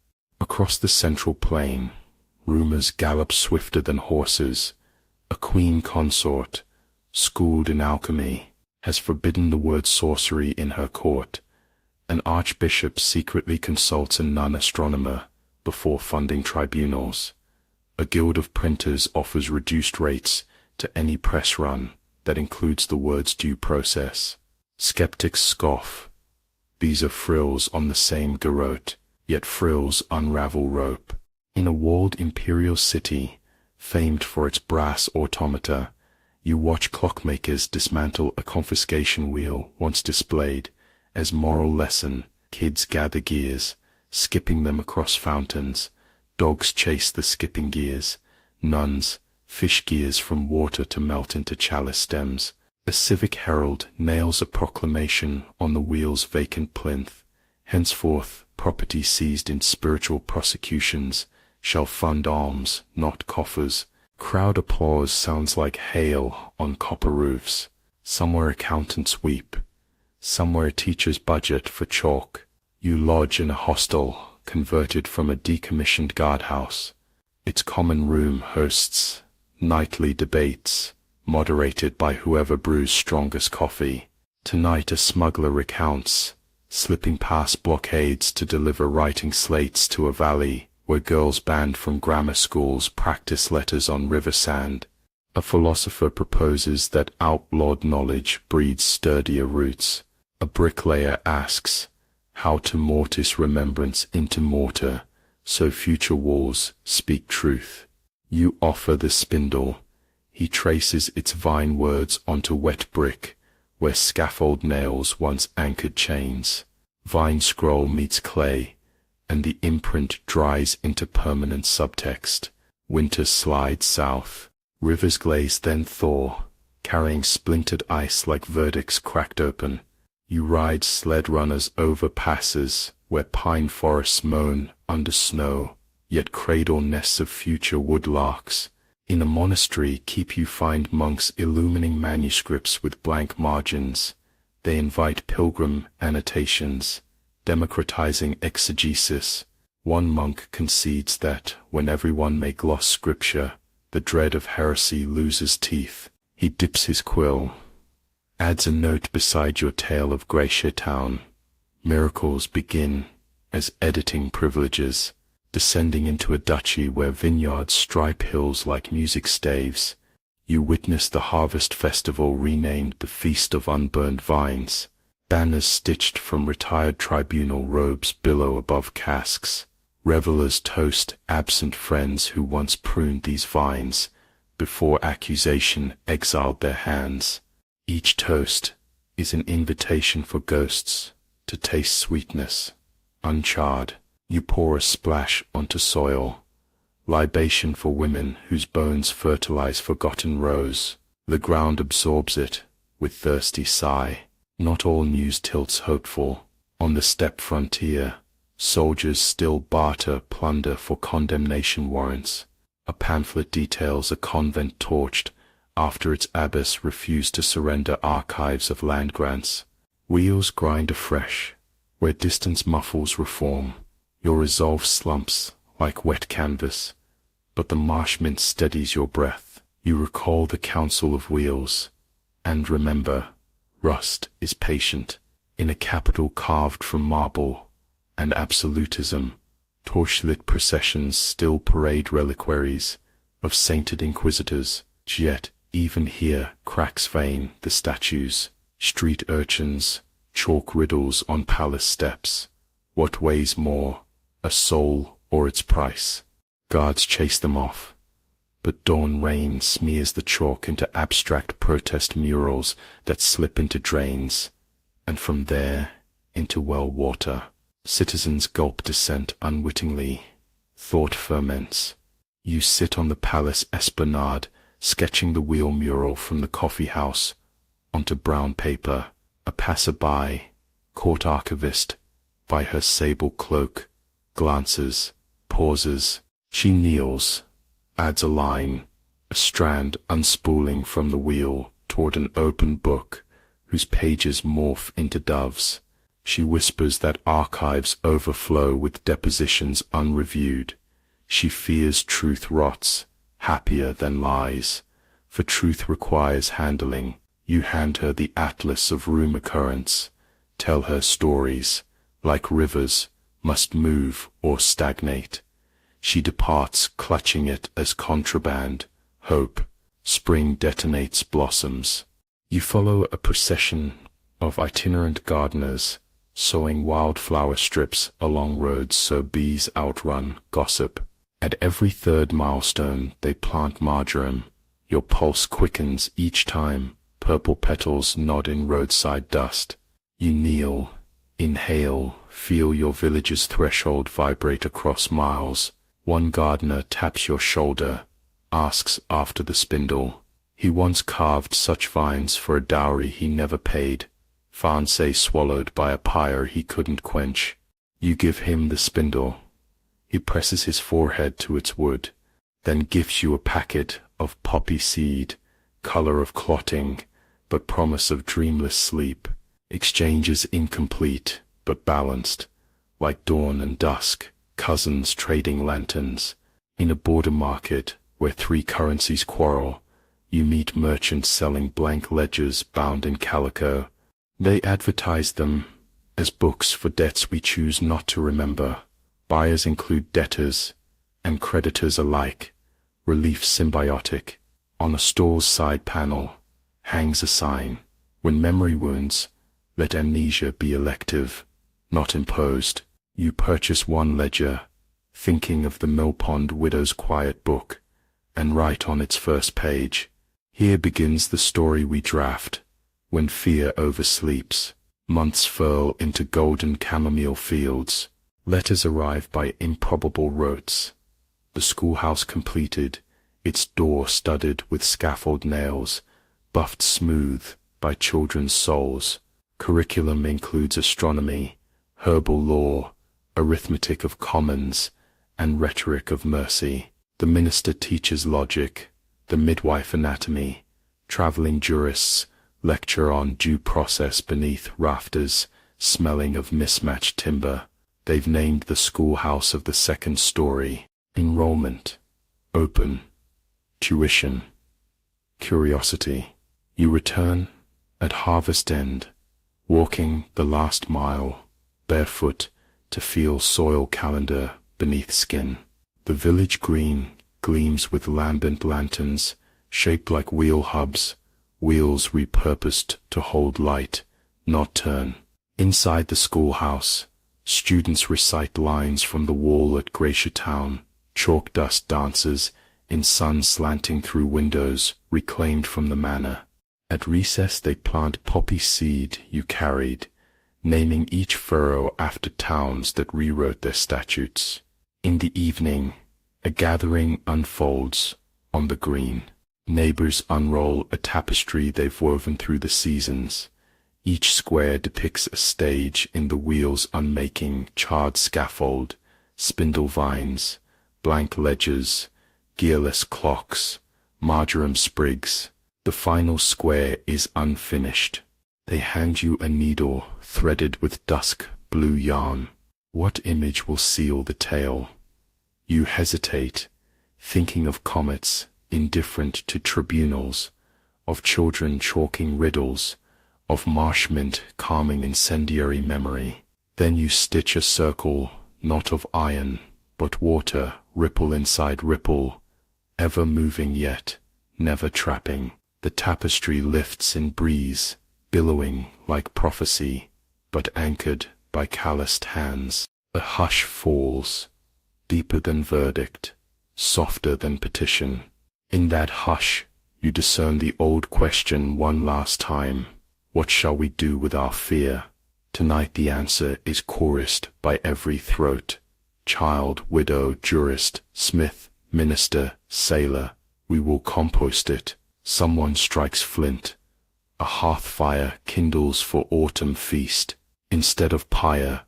Across the central plain, rumors gallop swifter than horses. A queen consort, schooled in alchemy, has forbidden the word sorcery in her court. An archbishop secretly consults a nun astronomer before funding tribunals. A guild of printers offers reduced rates to any press run that includes the words due process. Skeptics scoff. These are frills on the same garrote, yet frills unravel rope. In a walled imperial city, famed for its brass automata, you watch clockmakers dismantle a confiscation wheel once displayed as moral lesson. Kids gather gears, skipping them across fountains. Dogs chase the skipping gears. Nuns fish gears from water to melt into chalice stems. A civic herald nails a proclamation on the wheel's vacant plinth. Henceforth, property seized in spiritual prosecutions shall fund alms, not coffers. Crowd applause sounds like hail on copper roofs. Somewhere accountants weep, somewhere teachers budget for chalk. You lodge in a hostel converted from a decommissioned guardhouse. Its common room hosts nightly debates, moderated by whoever brews strongest coffee. Tonight a smuggler recounts, slipping past blockades to deliver writing slates to a valley where girls banned from grammar schools practice letters on river sand. A philosopher proposes that outlawed knowledge breeds sturdier roots. A bricklayer asks how to mortise remembrance into mortar, so future walls speak truth. You offer the spindle. He traces its vine words onto wet brick, where scaffold nails once anchored chains. Vine scroll meets clay, and the imprint dries into permanent subtext. Winter slides south. Rivers glaze then thaw, carrying splintered ice like verdicts cracked open. You ride sled runners over passes where pine forests moan under snow, yet cradle nests of future woodlarks. In a monastery you find monks illumining manuscripts with blank margins. They invite pilgrim annotations, democratizing exegesis. One monk concedes that when everyone may gloss scripture, the dread of heresy loses teeth. He dips his quill, adds a note beside your tale of Gracia Town. Miracles begin as editing privileges, descending into a duchy where vineyards stripe hills like music staves. You witness the harvest festival renamed the Feast of Unburned Vines. Banners stitched from retired tribunal robes billow above casks. Revelers toast absent friends who once pruned these vines, before accusation exiled their hands. Each toast is an invitation for ghosts to taste sweetness, uncharred. You pour a splash onto soil, libation for women whose bones fertilize forgotten rose. The ground absorbs it with thirsty sigh. Not all news tilts hopeful. On the steppe frontier, soldiers still barter plunder for condemnation warrants. A pamphlet details a convent torched after its abbess refused to surrender archives of land grants. Wheels grind afresh, where distance muffles reform. Your resolve slumps like wet canvas, but the marsh mint steadies your breath. You recall the counsel of wheels, and remember, rust is patient. In a capital carved from marble and absolutism, torchlit processions still parade reliquaries of sainted inquisitors. Yet, even here, cracks vein the statues, street urchins, chalk riddles on palace steps. What weighs more, a soul or its price? Guards chase them off, but dawn rain smears the chalk into abstract protest murals that slip into drains, and from there into well water. Citizens gulp dissent unwittingly. Thought ferments. You sit on the palace esplanade, sketching the wheel mural from the coffee house onto brown paper. A passerby, court archivist, by her sable cloak, glances, pauses. She kneels, adds a line, a strand unspooling from the wheel toward an open book whose pages morph into doves. She whispers that archives overflow with depositions unreviewed. She fears truth rots, happier than lies, for truth requires handling. You hand her the atlas of room occurrence, tell her stories, like rivers, must move or stagnate. She departs clutching it as contraband. Hope, spring detonates blossoms. You follow a procession of itinerant gardeners, sowing wildflower strips along roads so bees outrun gossip. At every third milestone they plant marjoram. Your pulse quickens each time purple petals nod in roadside dust. You kneel, inhale, feel your village's threshold vibrate across miles. One gardener taps your shoulder, asks after the spindle. He once carved such vines for a dowry he never paid, fiancé swallowed by a pyre he couldn't quench. You give him the spindle. He presses his forehead to its wood, then gives you a packet of poppy seed, color of clotting, but promise of dreamless sleep. Exchanges incomplete, but balanced, like dawn and dusk, cousins trading lanterns. In a border market where three currencies quarrel, you meet merchants selling blank ledgers bound in calico. They advertise them as books for debts we choose not to remember. Buyers include debtors and creditors alike, relief symbiotic. On a store's side panel hangs a sign, when memory wounds, let amnesia be elective, not imposed. You purchase one ledger, thinking of the Millpond widow's quiet book, and write on its first page, "Here begins the story we draft, when fear oversleeps. Months furl into golden chamomile fields. Letters arrive by improbable rotes. The schoolhouse completed, its door studded with scaffold nails, buffed smooth by children's souls. Curriculum includes astronomy, herbal lore, arithmetic of commons, and rhetoric of mercy. The minister teaches logic, the midwife anatomy. Traveling jurists lecture on due process beneath rafters, smelling of mismatched timber. They've named the schoolhouse of the second story. Enrollment, open, tuition, curiosity. You return at harvest end, walking the last mile, barefoot, to feel soil calendar beneath skin. The village green gleams with lambent lanterns, shaped like wheel hubs, wheels repurposed to hold light, not turn. Inside the schoolhouse, students recite lines from the wall at Gracia Town. Chalk dust dances in sun slanting through windows reclaimed from the manor. At recess they plant poppy seed you carried, naming each furrow after towns that rewrote their statutes. In the evening, a gathering unfolds on the green. Neighbors unroll a tapestry they've woven through the seasons. Each square depicts a stage in the wheel's unmaking, charred scaffold, spindle vines, blank ledgers, gearless clocks, marjoram sprigs. The final square is unfinished. They hand you a needle threaded with dusk blue yarn. What image will seal the tale? You hesitate, thinking of comets indifferent to tribunals, of children chalking riddles, of marsh mint calming incendiary memory. Then you stitch a circle, not of iron, but water, ripple inside ripple, ever moving yet, never trapping. The tapestry lifts in breeze, billowing like prophecy, but anchored by calloused hands. A hush falls, deeper than verdict, softer than petition. In that hush, you discern the old question one last time. What shall we do with our fear? Tonight the answer is chorused by every throat. Child, widow, jurist, smith, minister, sailor, we will compost it. Someone strikes flint. A hearth fire kindles for autumn feast. Instead of pyre,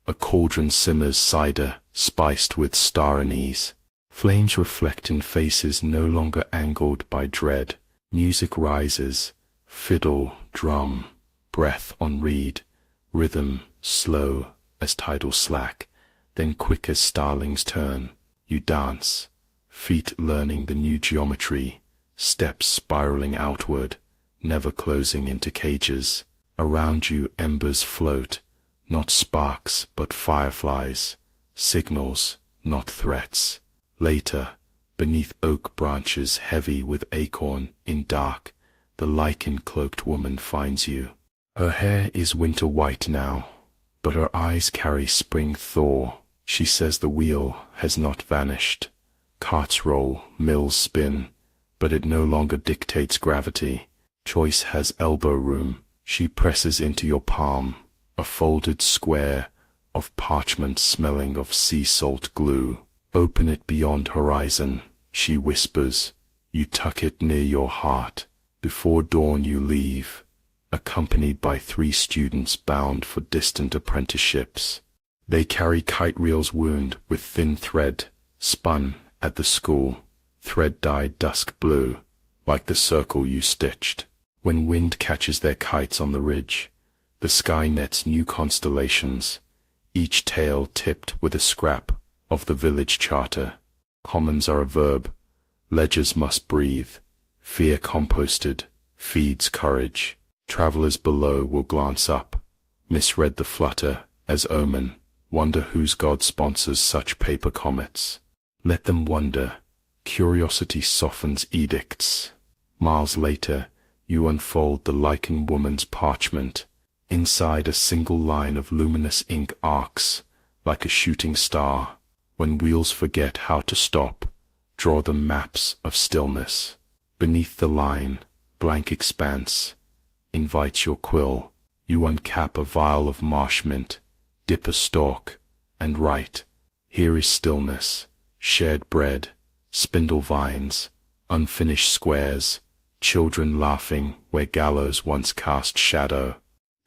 a cauldron simmers cider, spiced with star anise. Flames reflect in faces no longer angled by dread. Music rises, fiddle, drum, breath on reed, rhythm slow as tidal slack, then quick as starlings turn. You dance, feet learning the new geometry, steps spiraling outward, never closing into cages. Around you embers float, not sparks but fireflies, signals, not threats. Later, beneath oak branches heavy with acorn in dark, the lichen-cloaked woman finds you. Her hair is winter white now, but her eyes carry spring thaw. She says the wheel has not vanished. Carts roll, mills spin, but it no longer dictates gravity. Choice has elbow room. She presses into your palm, a folded square of parchment smelling of sea salt glue. Open it beyond horizon, she whispers. You tuck it near your heart. Before dawn you leave, accompanied by 3 students bound for distant apprenticeships. They carry kite reels wound with thin thread, spun at the school, thread dyed dusk blue, like the circle you stitched. When wind catches their kites on the ridge, the sky nets new constellations, each tail tipped with a scrap of the village charter. Commons are a verb, ledgers must breathe. Fear composted feeds courage. Travelers below will glance up, misread the flutter as omen, wonder whose god sponsors such paper comets. Let them wonder. Curiosity softens edicts. Miles later, you unfold the lichen woman's parchment. Inside a single line of luminous ink arcs, like a shooting star. When wheels forget how to stop, draw the maps of stillness. Beneath the line, blank expanse, invites your quill. You uncap a vial of marsh mint, dip a stalk, and write. Here is stillness, shared bread, spindle vines, unfinished squares, children laughing where gallows once cast shadow.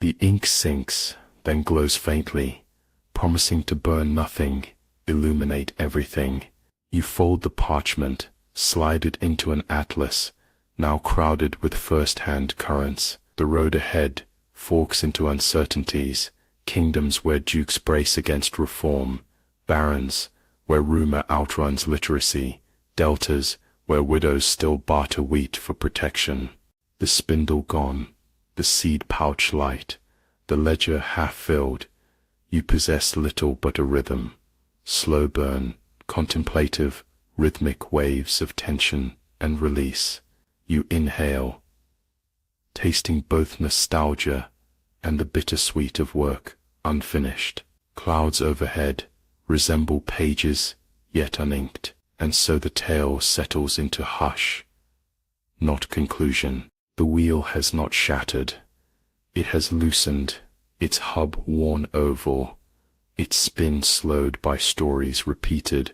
The ink sinks, then glows faintly, promising to burn nothing, illuminate everything. You fold the parchment, slide it into an atlas, now crowded with first-hand currents. The road ahead forks into uncertainties, kingdoms where dukes brace against reform, barrens where rumor outruns literacy, deltas where widows still barter wheat for protection. The spindle gone, the seed pouch light, the ledger half-filled. You possess little but a rhythm, slow burn, contemplative, rhythmic waves of tension and release. You inhale, tasting both nostalgia and the bittersweet of work unfinished. Clouds overhead resemble pages yet uninked, and so the tale settles into hush, not conclusion. The wheel has not shattered. It has loosened, its hub worn oval, its spin slowed by stories repeated,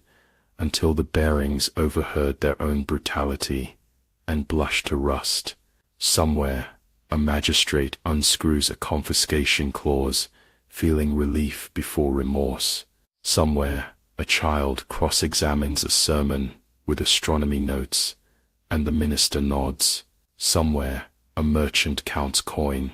until the bearings overheard their own brutality and blush to rust. Somewhere, a magistrate unscrews a confiscation clause, feeling relief before remorse. Somewhere, a child cross-examines a sermon with astronomy notes, and the minister nods. Somewhere, a merchant counts coin,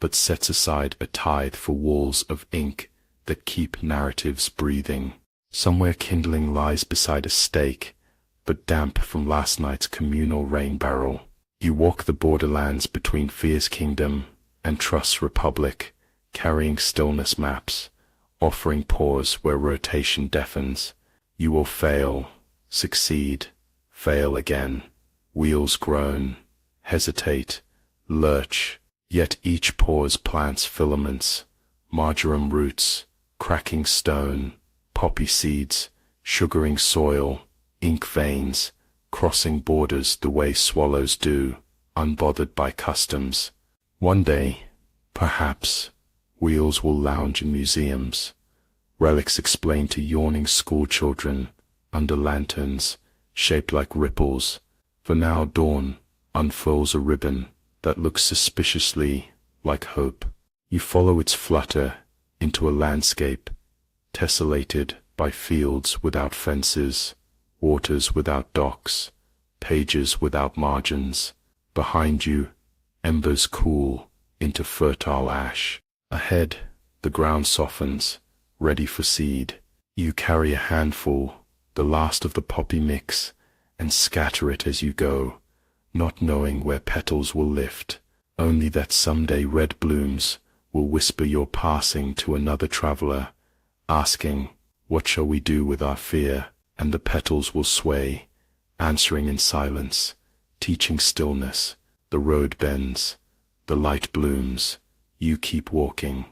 but sets aside a tithe for walls of ink that keep narratives breathing. Somewhere kindling lies beside a stake, but damp from last night's communal rain barrel. You walk the borderlands between fear's kingdom and trust's republic, carrying stillness maps, offering pause where rotation deafens. You will fail, succeed, fail again. Wheels groan, hesitate, lurch, yet each pause plants filaments, marjoram roots, cracking stone, poppy seeds, sugaring soil, ink veins, crossing borders the way swallows do, unbothered by customs. One day, perhaps, wheels will lounge in museums, relics explained to yawning schoolchildren under lanterns shaped like ripples. For now dawn unfurls a ribbon that looks suspiciously like hope. You follow its flutter into a landscape tessellated by fields without fences, waters without docks, pages without margins. Behind you, embers cool into fertile ash. Ahead, the ground softens, ready for seed. You carry a handful, the last of the poppy mix, and scatter it as you go, not knowing where petals will lift, only that someday red blooms will whisper your passing to another traveler, asking, "What shall we do with our fear?" And the petals will sway, answering in silence, teaching stillness. The road bends, the light blooms, you keep walking.